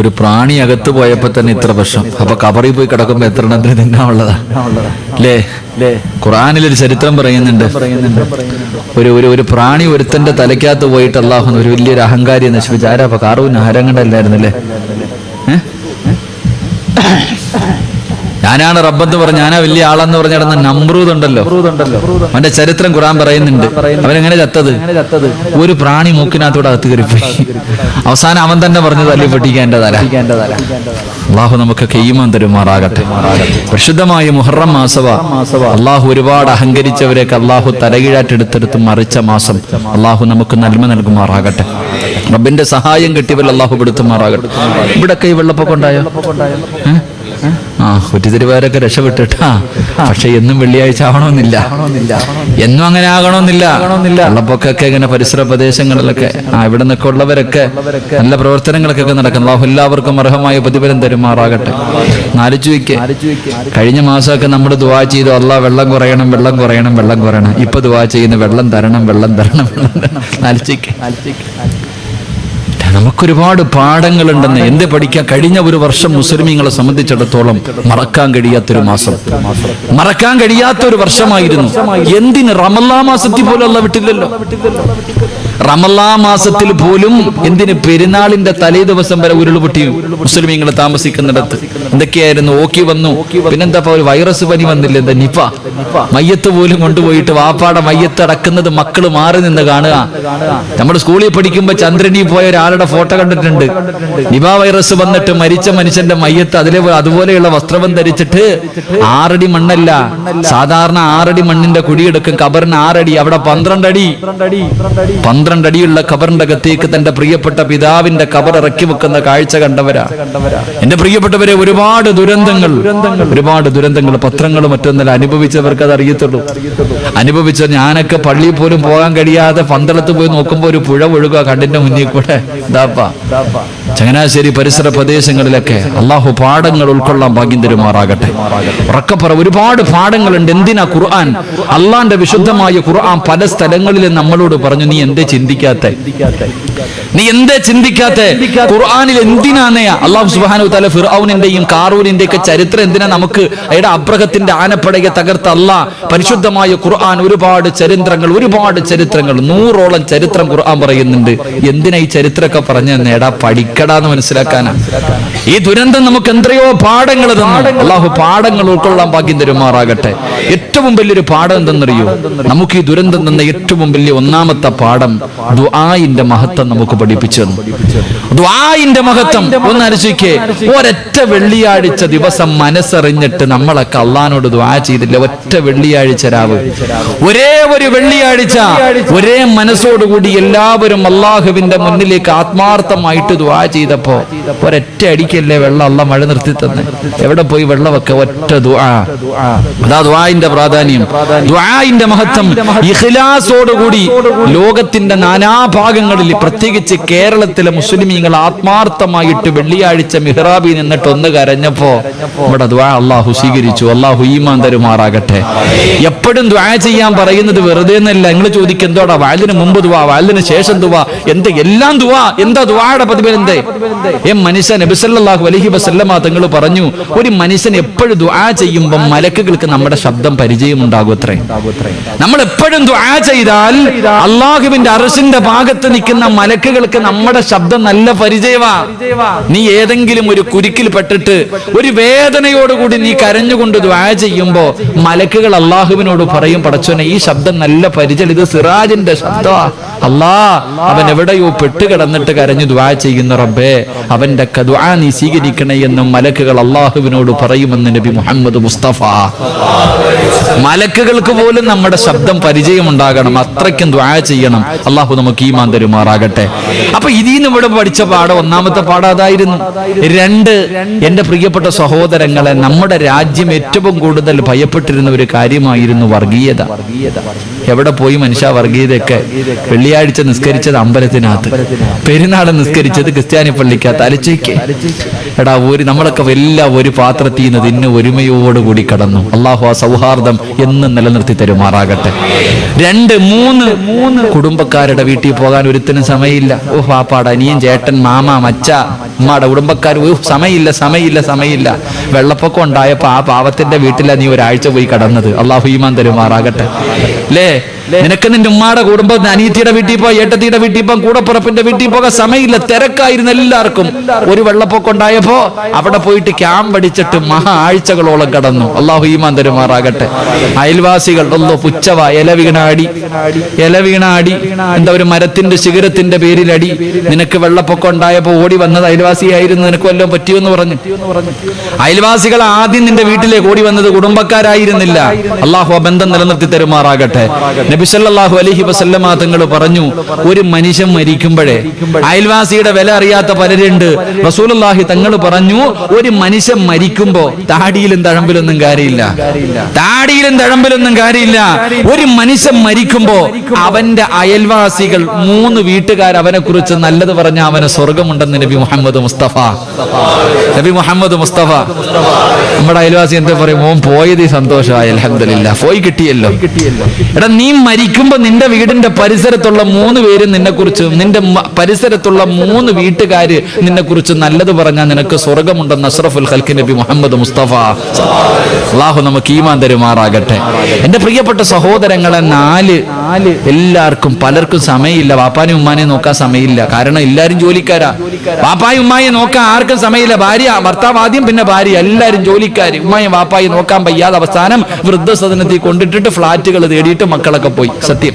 ഒരു പ്രാണി അകത്ത് പോയപ്പോ തന്നെ ഇത്ര പ്രശ്നം. അപ്പൊ കബറിൽ പോയി കിടക്കുമ്പോ എത്ര എണ്ണത്തിന് തിന്നാനുള്ളതാ അല്ലേ? ഖുർആനിലൊരു ചരിത്രം പറയുന്നുണ്ട്. ഒരു പ്രാണി ഒരുത്തന്റെ തലയ്ക്കകത്ത് പോയിട്ട് അല്ലാഹു ഒരു വലിയൊരു അഹങ്കാരി നശിപ്പിച്ചു. ആരാ? അപ്പൊ കാറൂന് ആരങ്ങണ്ടല്ലായിരുന്നല്ലേ? ഞാനാണ് റബ്ബെന്ന് പറഞ്ഞ, ഞാനാ വലിയ ആളെന്ന് പറഞ്ഞ കിടന്ന നമ്രൂദ് ഉണ്ടല്ലോ, അവന്റെ ചരിത്രം ഖുർആൻ പറയുന്നുണ്ട്. അവനെങ്ങനെ ചത്തത്? ഒരു പ്രാണി മൂക്കിനകത്തൂടെ അകത്ത് കയറിപ്പോയി. അവസാനം അവൻ തന്നെ പറഞ്ഞു തല്ലി പൊട്ടിക്കാൻ എന്റെ തല. അള്ളാഹു നമുക്ക് ഈമാൻ തരുമാറാകട്ടെ. പരിശുദ്ധമായ മുഹറം മാസവ. അള്ളാഹു ഒരുപാട് അഹങ്കരിച്ചവരെയൊക്കെ അള്ളാഹു തലകീഴാറ്റെടുത്തെടുത്ത് മറിച്ച മാസം. അള്ളാഹു നമുക്ക് നന്മ നൽകുമാറാകട്ടെ. റബ്ബിന്റെ സഹായം കിട്ടിയവർ അള്ളാഹു പെടുത്തുമാറാകട്ടെ. ഇവിടൊക്കെ ഈ വെള്ളപ്പൊക്കം ഉണ്ടായോ? കുറ്റിത്തിരുവാരൊക്കെ രക്ഷപ്പെട്ടിട്ടാ. പക്ഷെ എന്നും വെള്ളിയാഴ്ച ആവണമെന്നില്ല, എന്നും അങ്ങനെ ആകണമെന്നില്ല. വെള്ളപ്പൊക്കൊക്കെ ഇങ്ങനെ പരിസര പ്രദേശങ്ങളിലൊക്കെ ഇവിടെ നിന്നൊക്കെ ഉള്ളവരൊക്കെ നല്ല പ്രവർത്തനങ്ങളൊക്കെ നടക്കുന്നു. അല്ലാഹു എല്ലാവർക്കും അർഹമായ പ്രതിഫലം തരുമാറാകട്ടെ. ആലോചിക്ക്, കഴിഞ്ഞ മാസമൊക്കെ നമ്മൾ ദുആ ചെയ്തു, അല്ലാഹ് വെള്ളം കുറയണം, വെള്ളം കുറയണം, വെള്ളം കുറയണം. ഇപ്പൊ ദുആ ചെയ്യുന്ന വെള്ളം തരണം, വെള്ളം തരണം, വെള്ളം തരണം. ആലോചിക്ക്, നമുക്ക് ഒക്കെ ഒരുപാട് പാഠങ്ങളുണ്ടെന്ന്. എന്ത് പഠിക്കാൻ? കഴിഞ്ഞ ഒരു വർഷം മുസ്ലിമീങ്ങളെ സംബന്ധിച്ചിടത്തോളം മറക്കാൻ കഴിയാത്തൊരു മാസം, മറക്കാൻ കഴിയാത്തൊരു വർഷമായിരുന്നു. എന്തിന്? റമളാൻ മാസത്തിൽ പോലും അല്ലാഹു വിട്ടില്ലല്ലോ. റമളാൻ മാസത്തിൽ പോലും എന്തിന്? പെരുന്നാളിന്റെ തലേ ദിവസം വരെ ഉരുൾപൊട്ടി മുസ്ലിമീങ്ങൾ താമസിക്കുന്നിടത്ത്. എന്തൊക്കെയായിരുന്നു? ഓക്കി വന്നു, പിന്നെന്താ ഒരു വൈറസ് പനി വന്നില്ല, എന്താ നിപ. മയ്യത്ത് പോലും കൊണ്ടുപോയിട്ട് വാപ്പാടെ മയ്യത്ത് അടക്കുന്നത് മക്കള് മാറി നിന്ന് കാണുക. നമ്മുടെ സ്കൂളിൽ പഠിക്കുമ്പോ ചന്ദ്രനിൽ പോയ ഒരാളുടെ ഫോട്ടോ കണ്ടിട്ടുണ്ട്. നിപ വൈറസ് വന്നിട്ട് മരിച്ച മനുഷ്യന്റെ മയ്യത്ത് അതുപോലെയുള്ള വസ്ത്രം ധരിച്ചിട്ട് 6 അടി മണ്ണല്ല, സാധാരണ 6 അടി മണ്ണിന്റെ കുഴിയെടുക്കും. കബറിന് 6 അടി, അവിടെ 12 അടി. 12 അടിയുള്ള ഖബറിന്റെ അകത്തേക്ക് തന്റെ പ്രിയപ്പെട്ട പിതാവിന്റെ ഖബർ ഇറക്കി വെക്കുന്ന കാഴ്ച കണ്ടവരാ. എന്റെ പ്രിയപ്പെട്ടവരെ, ഒരുപാട് ദുരന്തങ്ങൾ പത്രങ്ങൾ മറ്റൊന്നല്ല, അനുഭവിച്ചവർക്ക് അത് അറിയത്തുള്ളൂ. അനുഭവിച്ച ഞാനൊക്കെ പള്ളിയിൽ പോലും പോകാൻ കഴിയാതെ പന്തളത്ത് പോയി നോക്കുമ്പോൾ ഒരു പുഴ ഒഴുകുക കണ്ണിന്റെ മുന്നിൽ കൂടെ. ചങ്ങനാശ്ശേരി പരിസര പ്രദേശങ്ങളിലൊക്കെ അള്ളാഹു പാഠങ്ങൾ ഉൾക്കൊള്ളാൻ ഭാഗ്യം തരുമാറാകട്ടെ. ഉറക്കപ്പറ, ഒരുപാട് പാഠങ്ങളുണ്ട്. എന്തിനാ ഖുർആൻ, അള്ളാന്റെ വിശുദ്ധമായ ഖുർആൻ പല സ്ഥലങ്ങളിലും നമ്മളോട് പറഞ്ഞു, നീ എന്തേ ചിന്തിക്കാത്തെ? ഖുർആനിൽ എന്തിനാണ് അള്ളാഹു സുബ്ഹാനഹു വ തആല ഫിർഔനിന്റെയും കാറൂനിന്റെയും ഒക്കെ ചരിത്രം എന്തിനാ നമുക്ക്? അയാളുടെ അബ്രഹത്തിന്റെ ആനപ്പടയെ തകർത്ത അള്ളാഹ് പരിശുദ്ധമായ ഖുർആൻ ഒരുപാട് ചരിത്രങ്ങൾ 100ഓളം ചരിത്രം ഖുർആൻ പറയുന്നുണ്ട്. എന്തിനാ ഈ ചരിത്രമൊക്കെ പറഞ്ഞു നേടാ? പഠിക്കടാന്ന് മനസ്സിലാക്കാനാ. ഈ ദുരന്തം നമുക്ക് എത്രയോ പാഠങ്ങൾ തന്നു. അള്ളാഹു പാഠങ്ങൾ ഉൾക്കൊള്ളാൻ ഭാഗ്യം തരുമാറാകട്ടെ. ഏറ്റവും വലിയൊരു പാഠം എന്തെന്നറിയോ? നമുക്ക് ഈ ദുരന്തം തന്ന ഏറ്റവും വലിയ ഒന്നാമത്തെ പാഠം ദുആഇന്റെ മഹത്വം നമുക്ക് പഠിപ്പിച്ചു തന്നു. ദുആഇന്റെ മഹത്വം ഒന്ന് ആലോചിക്കേ. ഒരൊറ്റ വെള്ളിയാഴ്ച ദിവസം മനസ്സറിഞ്ഞിട്ട് നമ്മളൊക്കെ അള്ളാഹിനോട് ദുആ ചെയ്തില്ല. ഒറ്റ വെള്ളിയാഴ്ച രാവ്, ഒരേ ഒരു വെള്ളിയാഴ്ച ഒരേ മനസ്സോടുകൂടി എല്ലാവരും അള്ളാഹുവിന്റെ മുന്നിലേക്ക് ആത്മാർത്ഥമായിട്ട് ദുആ ചെയ്തപ്പോ ഒരൊറ്റ അടിക്കല്ലേ വെള്ളം അള്ളാഹ് മഴ നിർത്തി തന്നെ. എവിടെ പോയി വെള്ളമൊക്കെ? ഒറ്റ ദുആ. അതാ ദുആഇന്റെ പ്രാധാന്യം, ദുആഇന്റെ മഹത്വം. ഇഖ്ലാസോടുകൂടി ലോകത്തിന്റെ നാനാഭാഗങ്ങളിൽ, പ്രത്യേകിച്ച് കേരളത്തിലെ മുസ്ലിമീങ്ങൾ ആത്മാർത്ഥമായിട്ട് വെള്ളിയാഴ്ച മിഹ്റാബിൽ നിന്നിട്ട് ഒന്ന് കരഞ്ഞപ്പോ നമ്മുടെ ദുആ അള്ളാഹു സ്വീകരിച്ചു. അള്ളാഹു ഈമാൻ തരുമാറാകട്ടെ. എപ്പോഴും ദുആ ചെയ്യാൻ പറയുന്നത് വെറുതെ എന്നല്ല. നിങ്ങൾ ചോദിക്കും, എന്തോടാ വാലിന് മുമ്പ് ദുആ, വാലിന് ശേഷം ദുആ, എന്ത് എല്ലാം ദുആ? എന്താ ദുആയുടെ പ്രതിഫലം? എന്തേ മനുഷ്യൻ നബി സല്ലല്ലാഹു അലൈഹി വസല്ലമ തങ്ങൾ പറഞ്ഞു, ഒരു മനുഷ്യൻ എപ്പോഴും ദുആ ചെയ്യുമ്പോൾ മലക്കുകൾക്ക് നമ്മുടെ ശബ്ദം പരിചയമുണ്ടാകും അത്രേ. നമ്മൾ എപ്പോഴും ദുആ ചെയ്താൽ അള്ളാഹുവിന്റെ അർശിന്റെ ഭാഗത്ത് നിൽക്കുന്ന മലക്കുകൾക്ക് നമ്മുടെ ശബ്ദം നല്ല പരിചയമാ. നീ ഏതെങ്കിലും ഒരു കുരുക്കിൽ പെട്ടിട്ട് ഒരു വേദനയോടുകൂടി നീ കരഞ്ഞുകൊണ്ട് ദുആ ചെയ്യുമ്പോ മലക്കുകൾ അള്ളാഹുവിനോട് പറയും, പടച്ചോനെ ഈ ശബ്ദം നല്ല പരിചയം, ഇത് സിറാജിന്റെ ശബ്ദമാ. അവൻ എവിടെയോ പെട്ടുകിടന്നിട്ട് കരഞ്ഞു ദുആ ചെയ്യുന്ന റബ്ബേ, അവന്റെ ദുആ നീ സ്വീകരിക്കണേ എന്ന് മലക്കുകൾ അള്ളാഹുവിനോട് പറയുമെന്ന് നബി മുഹമ്മദ് മുസ്തഫ. മലക്കുകൾക്ക് പോലും നമ്മുടെ ശബ്ദം പരിചയമുണ്ടാകണം, അത്രയ്ക്കും ദുആ ചെയ്യണം. അള്ളാഹു നമുക്ക് ഈമാൻ തരുമാറാകട്ടെ. അപ്പൊ ഇതിന്ന് ഇവിടെ പഠിച്ച പാഠം, ഒന്നാമത്തെ പാഠം അതായിരുന്നു. 2, എന്റെ പ്രിയപ്പെട്ട സഹോദരങ്ങളെ, നമ്മുടെ രാജ്യം ഏറ്റവും കൂടുതൽ ഭയപ്പെട്ടിരുന്ന ഒരു കാര്യമായിരുന്നു വർഗീയത. എവിടെ പോയി മനുഷ്യ വർഗീയതയൊക്കെ? വെള്ളിയാഴ്ച നിസ്കരിച്ചത് അമ്പലത്തിനകത്ത്, പെരുന്നാൾ നിസ്കരിച്ചത് ക്രിസ്ത്യാനി പള്ളിക്കകത്ത്. അലച്ചയ്ക്ക് എടാ, നമ്മളൊക്കെ ഒരു പാത്രത്തിൽ നിന്ന് തിന്ന് ഒരുമയോടുകൂടി കടന്നു. അള്ളാഹു ആ സൗഹാർദ്ദം എന്നും നിലനിർത്തി തരുമാറാകട്ടെ. 2, 3 കുടുംബക്കാരുടെ വീട്ടിൽ പോകാൻ ഒരുത്തിനും സമയമില്ല. പാപ്പാട് അനിയൻ, ചേട്ടൻ, മാമ, മച്ച, ഉമ്മാടെ കുടുംബക്കാർ, സമയമില്ല. വെള്ളപ്പൊക്കം ഉണ്ടായപ്പോ ആ പാവത്തിന്റെ വീട്ടിലാണ് നീ ഒരാഴ്ച പോയി കടന്നത്. അള്ളാഹു ഈമാൻ തരുമാറാകട്ടെ. അല്ലേ, നിനക്ക് നിന്റെ ഉമ്മാടെ കുടുംബം, അനിയത്തിയുടെ വീട്ടിൽ പോ, ഏട്ടത്തിയുടെ വീട്ടിൽ പോ, കൂടപ്പുറപ്പിന്റെ വീട്ടിൽ പോകാൻ സമയമില്ല. തിരക്കായിരുന്നു എല്ലാവർക്കും. ഒരു വെള്ളപ്പൊക്കം ഉണ്ടായപ്പോ അവിടെ പോയിട്ട് ക്യാമ്പ് അടിച്ചിട്ട് ആഴ്ചകളോളം കടന്നു. അള്ളാഹു ഈമാൻ തരുമാറാകട്ടെ. അയൽവാസികൾ പുച്ഛവ, ഇല വീണാടി, എന്താ ഒരു മരത്തിന്റെ ശിഖരത്തിന്റെ പേരിൽ അടി. നിനക്ക് വെള്ളപ്പൊക്കം ഉണ്ടായപ്പോ ഓടി വന്നത് അയൽവാസിയായിരുന്നു, നിനക്ക് വല്ലതും പറ്റിയെന്ന് പറഞ്ഞു. അയൽവാസികൾ ആദ്യം നിന്റെ വീട്ടിലേക്ക് ഓടി വന്നത് കുടുംബക്കാരായിരുന്നില്ല. അള്ളാഹു ആ ബന്ധം നിലനിർത്തി തരുമാറാകട്ടെ. നബി സല്ലല്ലാഹു അലൈഹി വസല്ലമ തങ്ങൾ പറഞ്ഞു, ഒരു മനുഷ്യൻ മരിക്കുമ്പോഴേ അയൽവാസിയുടെ വില അറിയാത്ത പലരുണ്ട്. റസൂലുള്ളാഹി തങ്ങൾ പറഞ്ഞു, ഒരു മനുഷ്യൻ മരിക്കുമ്പോ താടിയിലും തഴമ്പിലൊന്നും കാര്യമില്ല. ഒരു മനുഷ്യൻ മരിക്കുമ്പോ അവന്റെ അയൽവാസികൾ 3 വീട്ടുകാർ അവനെ കുറിച്ച് നല്ലത് പറഞ്ഞ അവന് സ്വർഗമുണ്ടെന്ന് നബി മുഹമ്മദ് മുസ്തഫ. നമ്മുടെ അയൽവാസി എന്താ പറയും? മോൻ പോയത് സന്തോഷമായി, അൽഹംദുലില്ലാ, പോയി കിട്ടിയല്ലോ. എടാ, നീ മരിക്കുമ്പോ നിന്റെ വീടിന്റെ പരിസരത്തുള്ള 3 പേരും നിന്നെക്കുറിച്ച്, നിന്റെ പരിസരത്തുള്ള 3 വീട്ടുകാര് നിന്നെക്കുറിച്ച് നല്ലത് പറഞ്ഞാൽ നിനക്ക് സ്വർഗമുണ്ടെന്ന് അഷ്റഫുൽ ഖൽഖ് നബി മുഹമ്മദ് മുസ്തഫ. അല്ലാഹു നമുക്ക് ഈമാൻ തരുമാറാകട്ടെ. എന്റെ പ്രിയപ്പെട്ട സഹോദരങ്ങളെ, 4 എല്ലാവർക്കും പലർക്കും സമയമില്ല. വാപ്പാനും ഉമ്മാനെയും നോക്കാൻ സമയമില്ല. കാരണം എല്ലാവരും ജോലിക്കാരാ. വാപ്പായും ഉമ്മായും നോക്കാൻ ആർക്കും സമയമില്ല. ഭാര്യ ഭർത്താവ് ആദ്യം, പിന്നെ ഭാര്യ. എല്ലാവരും ജോലിക്കാര്. ഉമ്മായും വാപ്പായും നോക്കാൻ വയ്യാതെ അവസാനം വൃദ്ധസദനത്തിൽ കൊണ്ടിട്ടിട്ട് ഫ്ലാറ്റുകൾ തേടിയിട്ട് മക്കളൊക്കെ പോയി. സത്യം.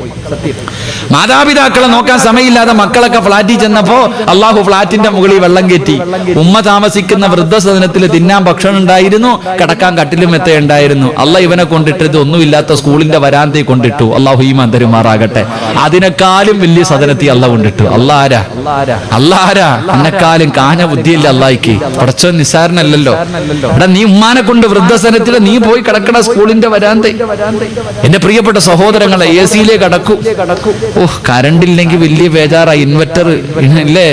മാതാപിതാക്കളെ നോക്കാൻ സമയമില്ലാതെ മക്കളൊക്കെ ഫ്ലാറ്റിൽ ചെന്നപ്പോ അള്ളാഹു ഫ്ലാറ്റിന്റെ മുകളിൽ വെള്ളം കയറ്റി. ഉമ്മ താമസിക്കുന്ന വൃദ്ധസദനത്തിൽ തിന്നാൻ ഭക്ഷണം ഉണ്ടായിരുന്നു, കിടക്കാൻ കട്ടിലും മെത്തയുണ്ടായിരുന്നു. അള്ളാഹ് ഇവനെ കൊണ്ടിട്ടത് ഒന്നുമില്ലാത്ത സ്കൂളിന്റെ വരാന്തയിൽ കൊണ്ടിട്ടു. അള്ളാഹു ഈമാൻ തരുമാറാകട്ടെ. അതിനേക്കാളും വലിയ സദനത്തിൽ അള്ളാഹ് കൊണ്ടിട്ടു. അള്ളാഹാരാ എന്നെക്കാളും കാഞ്ഞ ബുദ്ധിയില്ല അള്ളാഹിക്ക്. പടച്ചോൻ നിസ്സാരനല്ലല്ലോ. എടാ, നീ ഉമ്മാനെ കൊണ്ട് വൃദ്ധസദനത്തിൽ നീ പോയി കിടക്കണ സ്കൂളിന്റെ വരാന്തയിൽ. എന്റെ പ്രിയപ്പെട്ട സഹോദരങ്ങളെ, AC-യിലേ കിടക്കൂ. ഓഹ്, കറണ്ട് ഇല്ലെങ്കിൽ വലിയ ബേജാറായി. ഇൻവെർട്ടർ ഇല്ലേ?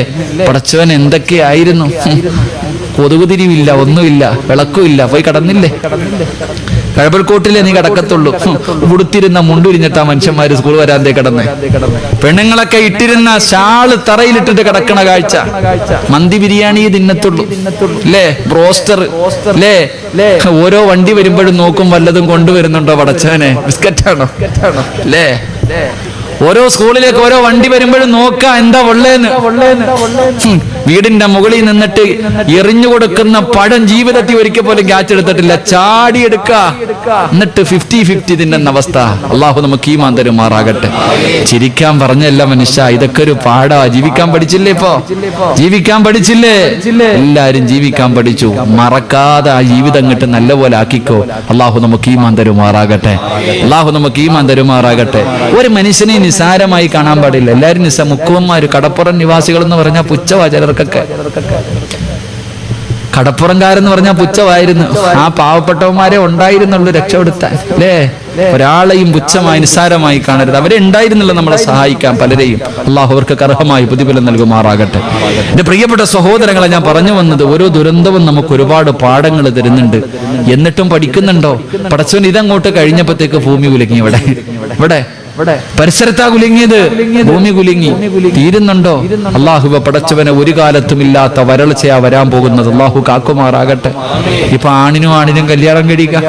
പടച്ചവൻ എന്തൊക്കെയായിരുന്നു. കൊതുകുതിരിവില്ല, ഒന്നുമില്ല, വിളക്കുമില്ല. പോയി കടന്നില്ലേ? കഴബൽക്കോട്ടിലെ നീ കിടക്കത്തുള്ളൂ. ഉടുത്തിരുന്ന മുണ്ടുരിഞ്ഞിട്ടാ മനുഷ്യന്മാര് സ്കൂൾ വരാന്തേ കിടന്നേ. പെണ്ണുങ്ങളൊക്കെ ഇട്ടിരുന്ന ഷാള് തറയിലിട്ടിട്ട് കിടക്കണ കാഴ്ച. മന്തി ബിരിയാണി തിന്നത്തുള്ളൂ അല്ലേ? ബ്രോസ്റ്റർ അല്ലേ? ഓരോ വണ്ടി വരുമ്പോഴും നോക്കും വല്ലതും കൊണ്ടുവരുന്നുണ്ടോ പടച്ചവനെ. ബിസ്ക്കറ്റാണോ അല്ലേ? ഓരോ സ്കൂളിലേക്ക് ഓരോ വണ്ടി വരുമ്പോഴും നോക്ക എന്താ ഉള്ളേന്ന്. വീടിന്റെ മുകളിൽ നിന്നിട്ട് എറിഞ്ഞു കൊടുക്കുന്ന പഴം ജീവിതത്തിൽ ഒരിക്കൽ പോലും ക്യാച്ച് എടുത്തിട്ടില്ല. ചാടിയെടുക്ക, എന്നിട്ട് 50-50 തിന്നുന്ന അവസ്ഥ. അള്ളാഹു നമുക്ക് ഈമാൻ തരുമാറാകട്ടെ. ചിരിക്കാൻ പറഞ്ഞല്ല മനുഷ്യ, ഇതൊക്കെ ഒരു പാടാ. ജീവിക്കാൻ പഠിച്ചില്ലേ? ഇപ്പോ ജീവിക്കാൻ പഠിച്ചില്ലേ? എല്ലാരും ജീവിക്കാൻ പഠിച്ചു. മറക്കാതെ ആ ജീവിതം അങ്ങോട്ട് നല്ലപോലെ ആക്കിക്കോ. അള്ളാഹു നമുക്ക് ഈമാൻ തരുമാറാകട്ടെ. അള്ളാഹു നമുക്ക് ഈമാൻ തരുമാറാകട്ടെ. ഒരു മനുഷ്യനെ നിസാരമായി കാണാൻ പാടില്ല. എല്ലാരും മുക്കുവന്മാര്, കടപ്പുറം നിവാസികൾ എന്ന് പറഞ്ഞാൽ പുച്ഛവാ ചിലർക്കൊക്കെ. കടപ്പുറംകാരെന്ന് പറഞ്ഞാൽ പുച്ഛമായിരുന്നു. ആ പാവപ്പെട്ടവന്മാരെ ഉണ്ടായിരുന്നുള്ളൂ രക്ഷപ്പെടുത്താൻ അല്ലേ? ഒരാളെയും പുച്ഛമായി നിസ്സാരമായി കാണരുത്. അവരെ ഉണ്ടായിരുന്നല്ലോ നമ്മളെ സഹായിക്കാൻ പലരെയും. അള്ളാഹു അവർക്ക് അർഹമായി പ്രതിഫലം നൽകുമാറാകട്ടെ. എന്റെ പ്രിയപ്പെട്ട സഹോദരങ്ങളെ, ഞാൻ പറഞ്ഞു വന്നത്, ഓരോ ദുരന്തവും നമുക്ക് ഒരുപാട് പാഠങ്ങൾ തരുന്നുണ്ട്. എന്നിട്ടും പഠിക്കുന്നുണ്ടോ? പടച്ചവൻ ഇതങ്ങോട്ട് കഴിഞ്ഞപ്പോഴത്തേക്ക് ഭൂമി കുലുങ്ങി. ഇവിടെ പരിസരത്താ കുലുങ്ങിയത്, ഭൂമി കുലുങ്ങി. തീരുന്നുണ്ടോ? അള്ളാഹുവ പടച്ചവനെ ഒരു കാലത്തും ഇല്ലാത്ത വരൾച്ചയാ വരാൻ പോകുന്നത്. അള്ളാഹു കാക്കുമാറാകട്ടെ. ഇപ്പൊ ആണിനും കല്യാണം കഴിക്കുക,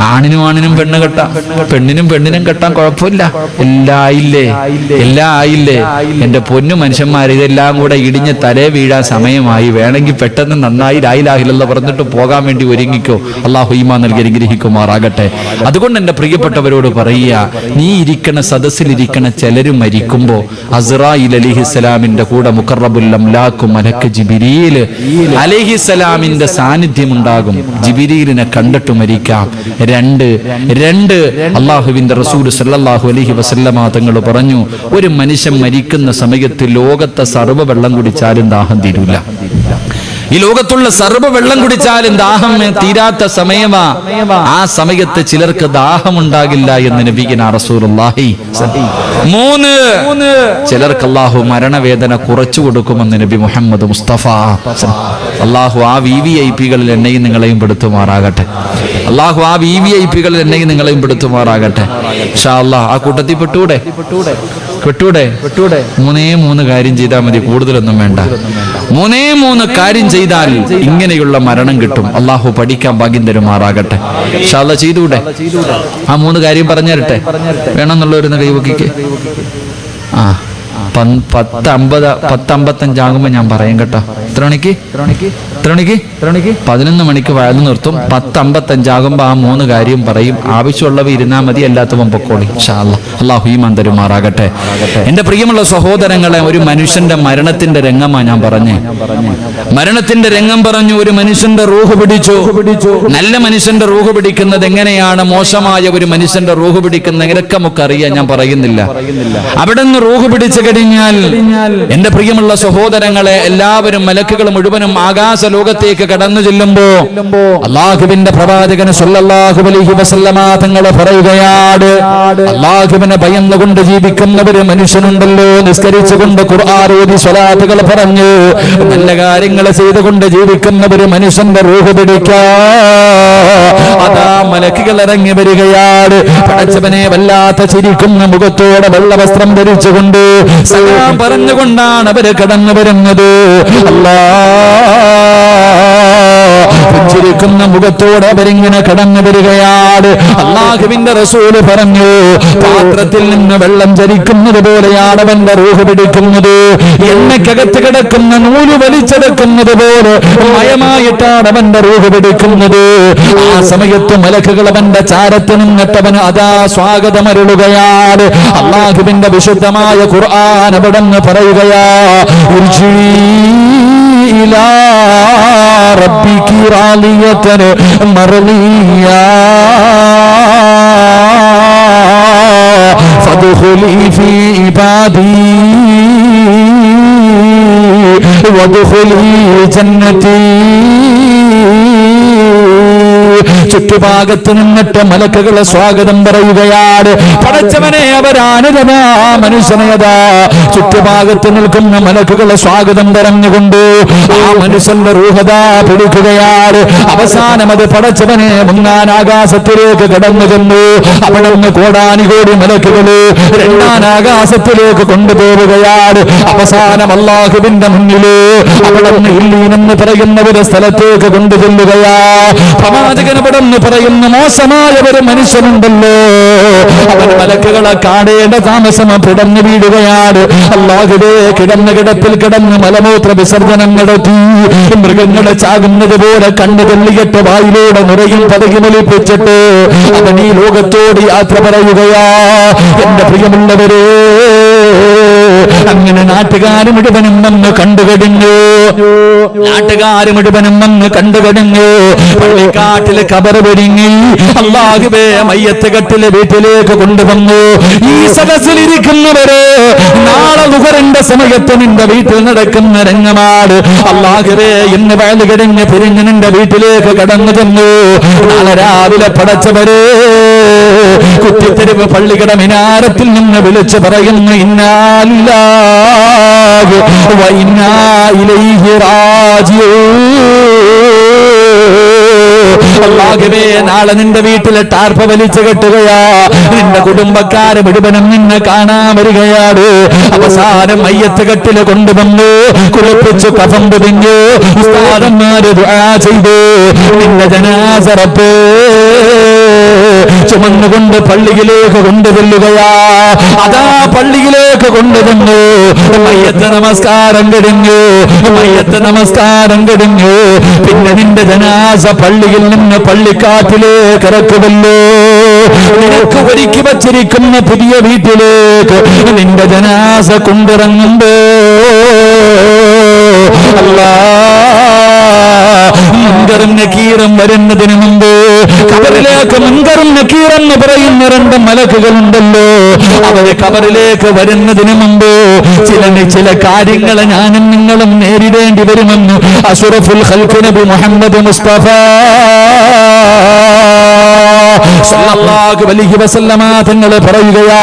ആണിനും പെണ്ണ് കെട്ടാം, പെണ്ണിനും കെട്ടാൻ കുഴപ്പമില്ല. എല്ലാം ആയില്ലേ? എന്റെ പൊന്നു മനുഷ്യന്മാർ, ഇതെല്ലാം കൂടെ ഇടിഞ്ഞ് തലേ വീഴാൻ സമയമായി. വേണമെങ്കിൽ പെട്ടെന്ന് നന്നായി ലാ ഇലാഹ ഇല്ലല്ലാഹ് പറഞ്ഞിട്ട് പോകാൻ വേണ്ടി ഒരുങ്ങിക്കോ. അള്ളാഹു ഈമാൻ നൽകി അനുഗ്രഹിക്കുമാറാകട്ടെ. അതുകൊണ്ട് എന്റെ പ്രിയപ്പെട്ടവരോട് പറയുക, നീ ഇരിക്കണ സദസ്സിലിരിക്കണ ചിലര് മരിക്കുമ്പോ അസ്റായിൽ അലൈഹിസ്സലാമിന്റെ കൂടെ മുഖറബുൽ അംലാഖു മലക്ക് ജിബ്രീൽ അലൈഹിസ്സലാമിന്റെ സാന്നിധ്യം ഉണ്ടാകും. ജിബ്രീലിനെ കണ്ടിട്ട് മരിക്കാം. രണ്ട് അള്ളാഹുവിന്റെ റസൂൽ സല്ലല്ലാഹു അലൈഹി വസല്ലമ തങ്ങൾ പറഞ്ഞു, ഒരു മനുഷ്യൻ മരിക്കുന്ന സമയത്ത് ലോകത്തെ സർവ്വ വെള്ളം കുടിച്ചാലും ദാഹം തീരൂല. ഈ ലോകത്തുള്ള സർവ്വ വെള്ളം കുടിച്ചാലും ദാഹം തീരാത്ത സമയമാ. ആ സമയത്ത് ചിലർക്ക് ദാഹമുണ്ടാകില്ല എന്ന് നബിയുനാ റസൂലുള്ളാഹി. 3 ചിലർക്ക് അല്ലാഹു മരണവേദന കുറച്ചു കൊടുക്കുമെന്ന് നബി മുഹമ്മദ് മുസ്തഫ. അല്ലാഹു ആ VVIP-കളിൽ എന്നെയും നിങ്ങളെയും പെടുത്തുമാറാകട്ടെ. അല്ലാഹു ആ VVIP-കളിൽ എന്നെയും നിങ്ങളെയും പെടുത്തുമാറാകട്ടെ. ഇൻഷാ അല്ലാഹ് ആ കൂട്ടത്തിൽ പെട്ടൂടെ? 3 കാര്യം ചെയ്താൽ മതി, കൂടുതലൊന്നും വേണ്ട. 3 കാര്യം ചെയ്താൽ ഇങ്ങനെയുള്ള മരണം കിട്ടും. അള്ളാഹു പഠിക്കാൻ ഭാഗ്യം തരുമാറാകട്ടെ. ഇൻഷാ അല്ലാഹ് ചെയ്തൂടെ? ആ 3 കാര്യം പറഞ്ഞു തരട്ടെ? വേണമെന്നുള്ളവരുന്ന കൈവക്കിക്ക്. 10:55 ആകുമ്പോ ഞാൻ പറയും കേട്ടോ. എത്ര മണിക്ക്? 11 മണിക്ക് വഴന്നു നിർത്തും. 10:55 ആകുമ്പോ ആ 3 കാര്യം പറയും. ആവശ്യമുള്ളവ ഇരുന്നാ മതി, അല്ലാത്തവൻ പൊക്കോളി. ഇൻഷാ അല്ലാഹ്. അല്ലാഹു ഈമാൻ തരുമാറാകട്ടെ. എന്റെ പ്രിയമുള്ള സഹോദരങ്ങളെ, ഒരു മനുഷ്യന്റെ മരണത്തിന്റെ രംഗമാ ഞാൻ പറഞ്ഞേ. മരണത്തിന്റെ രംഗം പറഞ്ഞു. ഒരു മനുഷ്യന്റെ റൂഹ് പിടിച്ചു. നല്ല മനുഷ്യന്റെ റൂഹ് പിടിക്കുന്നത് എങ്ങനെയാണ്, മോശമായ ഒരു മനുഷ്യന്റെ റൂഹ് പിടിക്കുന്നത് എങ്ങനെയൊക്കെ നമുക്കറിയാം. ഞാൻ പറയുന്നില്ല. അവിടെ നിന്ന് റൂഹ് പിടിച്ചു കഴിഞ്ഞാൽ കഴിഞ്ഞാൽ എന്റെ പ്രിയമുള്ള സഹോദരങ്ങളെ, എല്ലാവരും മലക്കുകൾ മുഴുവനും ആകാശ ലോകത്തേക്ക് കടന്നു ചെല്ലുമ്പോ അല്ലാഹുവിന്റെ പ്രവാചകൻ സല്ലല്ലാഹു അലൈഹി വസല്ലമ തങ്ങൾ പറയുകയാണ്, അല്ലാഹുവിനെ ഭയന്നുകൊണ്ട് ജീവിക്കുന്നവര് മനുഷ്യനുണ്ടല്ലോ, നിസ്കരിച്ചുകൊണ്ട് ഖുർആൻ ഓതി സ്വലാത്തുകൾ പറഞ്ഞു നല്ല കാര്യങ്ങൾ ചെയ്തുകൊണ്ട് ജീവിക്കുന്നവര് മനുഷ്യന്റെ റൂഹ് പിടിക്കാ അതാ മലക്കുകൾ ഇറങ്ങി വരികയാണ്. പടച്ചവനെ വല്ലാത്ത ചിരിക്കുന്ന മുഖത്തോടെ വെള്ള വസ്ത്രം ധരിച്ചുകൊണ്ട് സലാം പറഞ്ഞുകൊണ്ടാണ് അവര് കടന്നു വരുന്നത്. പുഞ്ചിരിക്കുന്ന മുഖത്തോടെ അവരിങ്ങനെ കടന്നു വരികയാണ്. അല്ലാഹുവിന്റെ റസൂല് പറഞ്ഞു, പാത്രത്തിൽ നിന്ന് വെള്ളം ചരിക്കുന്നത് പോലെയാണ് അവന്റെ റൂഹ് പിടിക്കുന്നത്. എണ്ണക്കകത്ത് കിടക്കുന്ന നൂല് വലിച്ചെടുക്കുന്നത് പോലെ മയമായിട്ടാണ് അവന്റെ റൂഹ് പിടിക്കുന്നത്. ആ സമയത്ത് മലക്കുകൾ അവന്റെ ചാരത്ത് നിന്നിട്ടവന് അതാ സ്വാഗതം അരുളുകയാണ്. അല്ലാഹുവിന്റെ വിശുദ്ധമായ ഖുർആൻ അവിടെന്ന് പറയുകയാ, ഇലാ റബ്ബികി റാളിയതൻ മർളിയ ഫദ്ഖുലി ഫീ ഇബാദി വദ്ഖുലി ജന്നതി. ചുറ്റുഭാഗത്ത് നിന്നിട്ട് മലക്കുകളെ സ്വാഗതം പറയുകയാണ്. പടച്ചവനെ അവരാനുരമാ മനുഷ്യനേതാ ചുറ്റുഭാഗത്ത് നിൽക്കുന്ന മലക്കുകളെ സ്വാഗതം പറഞ്ഞുകൊണ്ട് ആ മനുഷ്യന്റെ റൂഹത പിടിക്കുകയാണ്. അവസാനം അത് പടച്ചവനെ മുങ്ങാൻ ആകാശത്തിലേക്ക് കടന്നു ചെന്നു. അവിടെ നിന്ന് കോടാനുകോടി മലക്കുകള് രണ്ടാം ആകാശത്തിലേക്ക് കൊണ്ടുപോവുകയാണ്. അവസാനം അല്ലാഹുവിന്റെ മുന്നില് അവിടെ നിന്ന് ഇല്ലീനെന്ന് പറയുന്ന ഒരു സ്ഥലത്തേക്ക് കൊണ്ടുചെല്ലുകയാ. പ്രവാചകൻ അവിടെ നിന്ന് പറയുന്ന മോശമായ ഒരു മനുഷ്യനുണ്ടല്ലോ, അവൻ മലക്കുകളെ കാണേണ്ട താമസം പിടന്നു വീഴുകയാണ്. അല്ലാഹുവേ, കിടന്ന കിടപ്പിൽ കിടന്ന് മലമൂത്ര വിസർജനം നടത്തി മൃഗങ്ങളെ ചാകുന്നത് പോലെ കണ്ണു തെള്ളിയിട്ട് വായിലൂടെ നുരയും പതകിമൊലിപ്പിച്ചിട്ട് അവൻ ഈ ലോകത്തോട് യാത്ര പറയുകയാ. എന്റെ പ്രിയമുള്ളവരെ, അങ്ങനെ നാട്ടുകാർ മുഴുവനും വന്ന് കണ്ടുകഴിഞ്ഞു. നാട്ടുകാർ മുഴുവനും വന്ന് കണ്ടുകഴിഞ്ഞു. പള്ളിക്കാട്ടില് കബർ ഒരുങ്ങി. അല്ലാഹുവേ, മയ്യത്ത് കെട്ടില് വീട്ടിലേക്ക് കൊണ്ടുവന്നു. ഈ സദസ്സിലിരിക്കുന്നവരെ നാളെ ദുഹറിന്റെ സമയത്ത് നിന്റെ വീട്ടിൽ നടക്കുന്ന രംഗമാണ്. അല്ലാഹുവേ, ഇന്ന് വയല് കഴിഞ്ഞ് പിരിഞ്ഞ് നിന്റെ വീട്ടിലേക്ക് കടന്നു ചെന്നു. നാളെ രാവിലെ പടച്ചവരെ കുറ്റിത്തെരുവ് പള്ളിയുടെ മിനാരത്തിൽ നിന്ന് വിളിച്ചു പറയുന്നു, ഇന്നാലില്ലാഹി വ ഇന്നാ ഇലൈഹി റാജിഊൻ. അല്ലാഹുവേ, നാളെ നിന്റെ വീട്ടിലെ ടാർപ്പ വലിച്ചു കെട്ടുകയാ. നിന്റെ കുടുംബക്കാര് മുഴുവനും നിന്നെ കാണാൻ വരികയാണ്. അവസാനം മയ്യത്ത് കെട്ടില് കൊണ്ടുവന്നു കുളിപ്പിച്ചു കഫം പൊതിഞ്ഞു. ഉസ്താദന്മാര് ദുആ ചെയ്തു. നിന്റെ ജനാസ റബ്ബേ ചുമന്നുകൊണ്ട് പള്ളിയിലേക്ക് കൊണ്ടുചെല്ലുകയാ. അതാ പള്ളിയിലേക്ക് കൊണ്ടുവന്നു. മയ്യത്ത് നമസ്കാരം കഴിഞ്ഞു. മയ്യത്ത് നമസ്കാരം കഴിഞ്ഞു. പിന്നെ നിന്റെ ജനാസ പള്ളിയിൽ നിന്ന് പള്ളിക്കാട്ടിലേക്ക് ഇറക്കുമല്ലോ. നിനക്ക് ഒരുക്കി വച്ചിരിക്കുന്ന പുതിയ വീട്ടിലേക്ക് നിന്റെ ജനാസ കൊണ്ടിറങ്ങുമ്പോ മുൻകറും നക്കീറും വരുന്നതിന് മുമ്പ് കബറിലേക്ക് മുൻകറും നക്കീറെന്ന് പറയുന്ന രണ്ട് മലക്കുകളുണ്ടല്ലോ. അവര് കബറിലേക്ക് വരുന്നതിന് മുമ്പ് ചില കാര്യങ്ങൾ ഞാനും നിങ്ങളും നേരിടേണ്ടി വരുമെന്ന് അഷ്റഫുൽ ഖൽഖ് നബി മുഹമ്മദ് മുസ്തഫ സല്ലല്ലാഹു അലൈഹി വസല്ലമ തങ്ങൾ പറയുകയാ.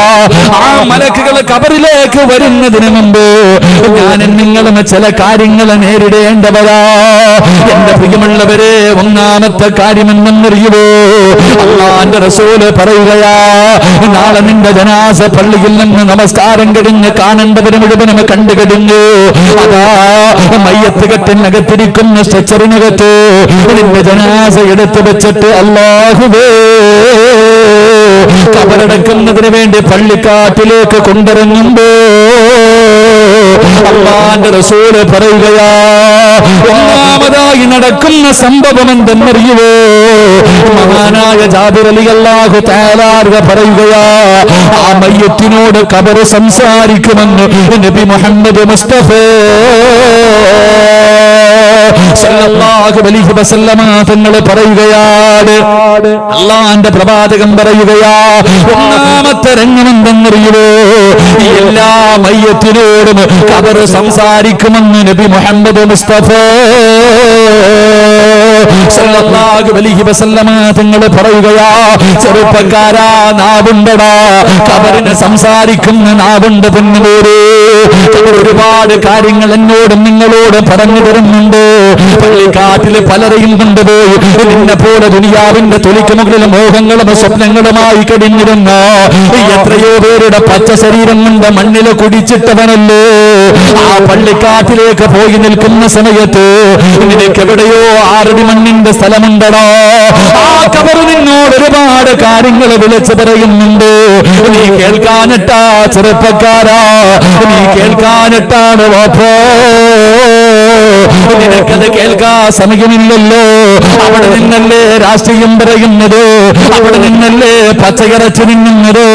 ആ മലക്കുകൾ കബറിലേക്ക് വരുന്നതിന് മുമ്പ് ഞാനും നിങ്ങളും ചില കാര്യങ്ങൾ നേരിടേണ്ടവരാ. എന്റെ പ്രിയമുള്ളവരെ, ഒന്നാമത്തെ കാര്യം എന്തെന്നറിയുമോ? അല്ലാഹുവിന്റെ റസൂല് പറയുകയാ, നാളെ നിന്റെ ജനാസ പള്ളിയിൽ നിന്ന് നമസ്കാരം കഴിഞ്ഞ് കാണേണ്ടവര് മുഴുവനും കണ്ടു കഴിഞ്ഞു. അതാ മയ്യത്ത് കെട്ടിനകത്തിരിക്കുന്ന സ്ട്രെച്ചറിനകത്ത് നിന്റെ ജനാസ എടുത്തു വെച്ചിട്ട് അല്ലാഹുവേ കബറടക്കുന്നതിന് വേണ്ടി പള്ളിക്കാട്ടിലേക്ക് കൊണ്ടിറങ്ങുമ്പോ അല്ലാഹുവിന്റെ റസൂല് പറയുകയാ, ഒന്നാമതായി നടക്കുന്ന സംഭവം എന്തെന്നറിയുവോ? മഹാനായ ജാബിർ റളിയല്ലാഹു തആല പറയുകയാ, ആ മയ്യത്തിനോട് ഖബർ സംസാരിക്കുമെന്ന് നബി മുഹമ്മദ് മുസ്തഫ സല്ലല്ലാഹു അലൈഹി വസല്ലമ തങ്ങൾ പറയുകയാണ്. അല്ലാഹുവിന്റെ പ്രവാചകൻ പറയുകയാ, ഒന്നാമത്തെ രംഗം എന്തെന്നറിയുവോ? എല്ലാ മയ്യത്തിനോടും ഖബർ സംസാരിക്കുമെന്ന് നബി മുഹമ്മദ് മുസ്തഫ സല്ലല്ലാഹു അലൈഹി വസല്ലമ തങ്ങൾ പറയുകയാ, ചെറുപ്പക്കാരാ നാവുണ്ടടാ, ഖബറിനെ സംസാരിക്കുന്ന നാവുണ്ട് പെണ്ണുപോരെ. ഒരുപാട് കാര്യങ്ങൾ എന്നോടും നിങ്ങളോട് പറഞ്ഞു തരുന്നുണ്ട്. പള്ളിക്കാട്ടില് പലരെയും കൊണ്ടുപോയി നിന്നെ പോലെ ദുനിയാവിന്റെ തൊലിക്ക് മുകളിൽ മോഹങ്ങളും സ്വപ്നങ്ങളുമായി കഴിഞ്ഞിരുന്ന എത്രയോ പേരുടെ പച്ച ശരീരം കൊണ്ട് മണ്ണില് കുടിച്ചിട്ടവനല്ലേ. ആ പള്ളിക്കാട്ടിലേക്ക് പോയി നിൽക്കുന്ന സമയത്ത് നിനക്ക് എവിടെയോ 6 അടി മണ്ണിന്റെ സ്ഥലമുണ്ടോ. ആ ഖബർ നിന്നോട് ഒരുപാട് കാര്യങ്ങൾ വിളിച്ചു പറയുന്നുണ്ട്. നീ കേൾക്കാനിട്ടാ ചെറുപ്പക്കാരാ, നീ കേൾക്കാനിട്ടാണ് വാപ്പോ. നിനക്കത് കേൾക്കാ സമയമില്ലല്ലോ. അവിടെ നിന്നല്ലേ രാഷ്ട്രീയം പറയുന്നത്, അവിടെ നിന്നല്ലേ പച്ചയിറച്ചി നിന്നുന്നത്,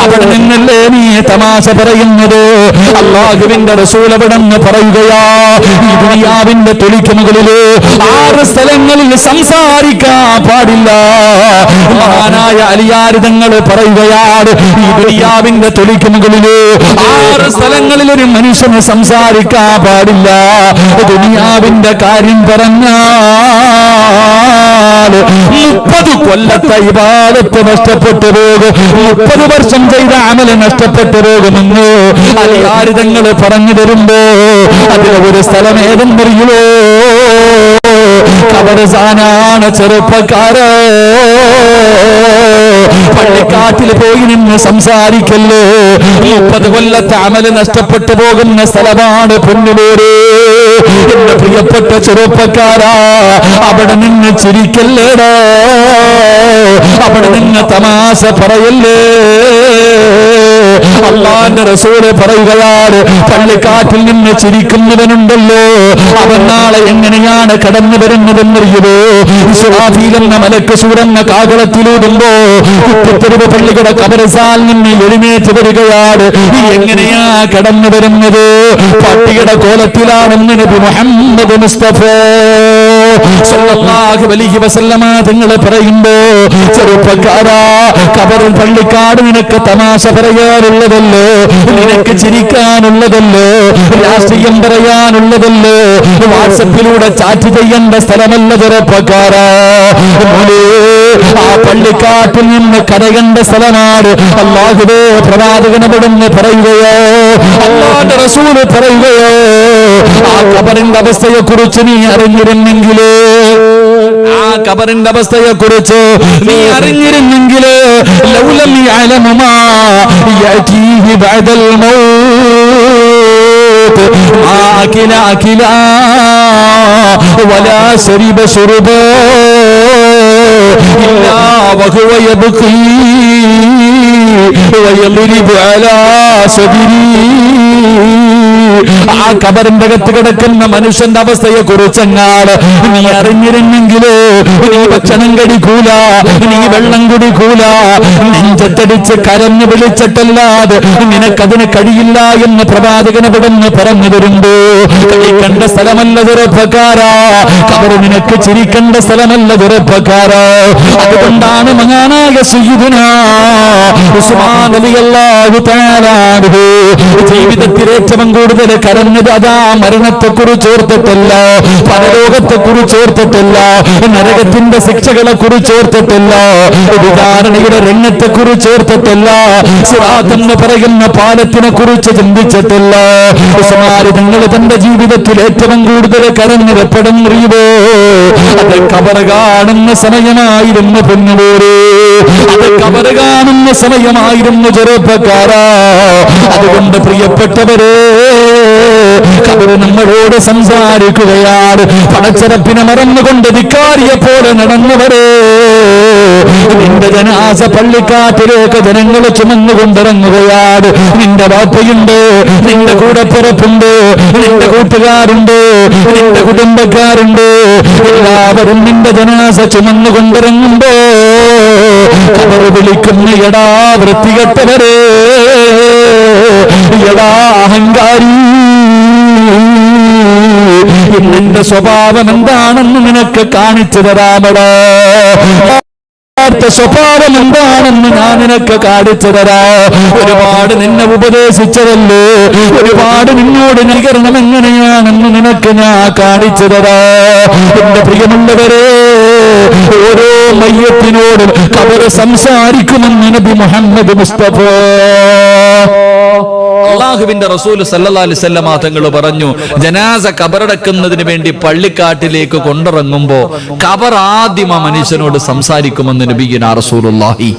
അവിടെ നിന്നല്ലേ നീ തമാശ പറയുന്നത്. അല്ലാഹുവിന്റെ റസൂൽ അവിടെന്ന് പറയുകയാ, ഈ ദുനിയാവിന്റെ തൊലിക്ക് മുകളില് 6 സ്ഥലങ്ങളിൽ സംസാരിക്കാൻ പാടില്ല. മഹാനായ അലിയാർ തങ്ങൾ പറയുകയാണ്, ഈ ദുനിയാവിന്റെ തൊലിക്ക് മുകളില് 6 സ്ഥലങ്ങളിൽ ഒരു മനുഷ്യന് സംസാരിക്കാൻ പാടില്ല. ദുനിയാവിന്റെ കാര്യം പറഞ്ഞാൽ 30 കൊല്ലത്തെ ഇബാദത്ത് നഷ്ടപ്പെട്ടു പോകും, 30 വർഷം ചെയ്ത അമല് നഷ്ടപ്പെട്ടു പോകുമെന്ന് അലിയാരിതങ്ങൾ പറഞ്ഞു തരുമ്പോ അതിൽ ഒരു സ്ഥലം ഏതെന്നറിയുമോ? ഖബർസ്ഥാനാണ് ചെറുപ്പക്കാരോ. പള്ളിക്കാട്ടിൽ പോയി നിന്ന് സംസാരിക്കല്ലോ. 30 കൊല്ലത്തെ അമല് നഷ്ടപ്പെട്ടു പോകുന്ന സ്ഥലമാണ് പൊന്നുപോരെ. എന്റെ പ്രിയപ്പെട്ട ചെറുപ്പക്കാരാ, അവിടെ നിന്ന് ചിരിക്കല്ലേടോ, അവിടെ നിന്ന് തമാശ പറയല്ലേ. അല്ലാഹുവിന്റെ റസൂൽ പറയുകയാണ്, പള്ളിക്കാട്ടിൽ നിന്ന് ചിരിക്കുന്നവനുണ്ടല്ലോ, അവൻ നാളെ എങ്ങനെയാണ് കടന്നു വരുന്നതെന്നറിയുമോ? ഇസ്രാഫീൽ എന്ന മലക്ക് സൂറന്ന കാഹളത്തിലൂടുമ്പോ കുത്തിത്തെരുവ് പള്ളിയുടെ ഖബർസ്ഥാനിൽ നിന്ന് എഴുന്നേറ്റ് വരികയാണ്. എങ്ങനെയാ കടന്നു വരുന്നത്? പട്ടിയുടെ കോലത്തിലാണെന്ന് നബി മുഹമ്മദ് മുസ്തഫ സല്ലല്ലാഹു അലൈഹി വസല്ലമ തങ്ങൾ പറയുമ്പോ, ചെറുപ്പക്കാരാ, ഖബറിൽ പള്ളിക്കാട് നിനക്ക് തമാശ പറയാനുള്ളതല്ലോ, നിനക്ക് ചിരിക്കാനുള്ളതല്ലോ, രാഷ്ട്രീയം പറയാനുള്ളതല്ലോ, വാട്സപ്പിലൂടെ ചാറ്റ് ചെയ്യേണ്ട സ്ഥലമല്ല ചെറുപ്പക്കാരാ. ആ പള്ളിക്കാട്ടിൽ നിന്ന് കരയേണ്ട സ്ഥലമാണ്. അല്ലാഹുവേ, പ്രവാചകനവിടുന്ന് പറയുകയോ, അല്ലാഹുവിന്റെ റസൂല് പറയുകയോ, ആ ഖബറിന്റെ അവസ്ഥയെ കുറിച്ച് നീ അറിഞ്ഞിരുന്നെങ്കിലേ, ആ ഖബറിന്റെ അവസ്ഥയെ കുറിച്ച് നീ അറിഞ്ഞിരുന്നെങ്കിലേ, ലൗലം യഅലമു മാ യഅതീഹി ബഅദൽ മൗത്ത് മാ അകില അകിലാ വലാ ശരിബ ശുർബാ ഇല്ലാ വഹുവ യബ്ഖീ വയദ്രിബു അലാ സദ്രീ. ആ ഖബറിന്റെ അകത്ത് കിടക്കുന്ന മനുഷ്യന്റെ അവസ്ഥയെ കുറിച്ചെങ്ങാട് നീ അറിഞ്ഞിരുന്നെങ്കിലോ, നീ ഭക്ഷണം കഴിക്കൂല, നീ വെള്ളം കുടിക്കൂല, നെഞ്ചത്തടിച്ച് കരഞ്ഞു വിളിച്ചിട്ടല്ലാതെ നിനക്കതിന് കഴിയില്ല എന്ന് പ്രവാചകൻ ഇവിടുന്ന് പറഞ്ഞു വരുമ്പോ, കഴിക്കേണ്ട സ്ഥലമല്ല ചെറുപ്പക്കാരാ, ഖബർ നിനക്ക് ചിരിക്കേണ്ട സ്ഥലമല്ല ചെറുപ്പക്കാരാ. അതുകൊണ്ടാണ് മഹാനായ സയ്യിദുനാ ഉസ്മാൻ റളിയല്ലാഹു തആല അൻഹു ജീവിതത്തിൽ ഏറ്റവും കൂടുതൽ കരഞ്ഞത് അതാ മരണത്തെ കുറിച്ച് ഓർത്തിട്ടല്ല, പരലോകത്തെ കുറിച്ച് ഓർത്തിട്ടല്ല, നരകത്തിന്റെ ശിക്ഷകളെ കുറിച്ച് ഓർത്തിട്ടല്ല, വിചാരണയുടെ രംഗത്തെ കുറിച്ച് ഓർത്തിട്ടല്ല, സിറാത്ത് എന്ന് പറയുന്ന പാലത്തിനെ കുറിച്ച് ചിന്തിച്ചിട്ടില്ല. ഉസ്മാൻ തന്റെ ജീവിതത്തിൽ ഏറ്റവും കൂടുതൽ കരഞ്ഞിരപ്പെടുന്നറിയുമോ? അത് ഖബർ കാണുന്ന സമയമായിരുന്നു പൊന്നുപോരെ, അത് ഖബർ കാണുന്ന സമയമായിരുന്നു ചെറുപ്പക്കാരാ. അതുകൊണ്ട് പ്രിയപ്പെട്ടവരെ, ഖബർ നമ്മളോട് സംസാരിക്കുകയാണ്. പടച്ചറപ്പിനെ മറന്നുകൊണ്ട് ധിക്കാരിയെ പോലെ നടന്നവരെ, നിന്റെ ജനാസ പള്ളിക്കാട്ടിലേക്ക് ജനങ്ങൾ ചുമന്നുകൊണ്ടിറങ്ങുകയാണ്. നിന്റെ വാപ്പയുണ്ട്, നിന്റെ കൂടപ്പിറപ്പുണ്ട്, നിന്റെ കൂട്ടുകാരുണ്ട്, നിന്റെ കുടുംബക്കാരുണ്ട്, എല്ലാവരും നിന്റെ ജനാസ ചുമന്നുകൊണ്ടിറങ്ങുമ്പോ ഖബർ വിളിക്കുന്ന എടാ വൃത്തികെട്ടവരെ, എടാ അഹങ്കാരി, നിന്റെ സ്വഭാവം എന്താണെന്ന് നിനക്ക് കാണിച്ചു തരാമടാ. യഥാർത്ഥ സ്വഭാവം എന്താണെന്ന് ഞാൻ നിനക്ക് കാണിച്ചു തരാ. ഒരുപാട് നിന്നെ ഉപദേശിച്ചതല്ലേ, ഒരുപാട് നിന്നോട് നികരണം എങ്ങനെയാണെന്ന് നിനക്ക് ഞാൻ കാണിച്ചു തരാ. എന്റെ പ്രിയമുള്ളവരെ, ഓരോ മയ്യത്തിനോടും ഖബർ സംസാരിക്കുമെന്ന് നബി മുഹമ്മദ് മുസ്തഫ അല്ലാഹുവിന്റെ റസൂൽ സല്ലല്ലാഹു അലൈഹി വസല്ലം തങ്ങൾ പറഞ്ഞു, ജനാസ ഖബറടക്കുന്നതിന് വേണ്ടി പള്ളിക്കാട്ടിലേക്ക് കൊണ്ടിറങ്ങുമ്പോ ഖബർ ആദ്യം ആ മനുഷ്യനോട് സംസാരിക്കുമെന്ന് നബിയുനാ റസൂലുള്ളാഹി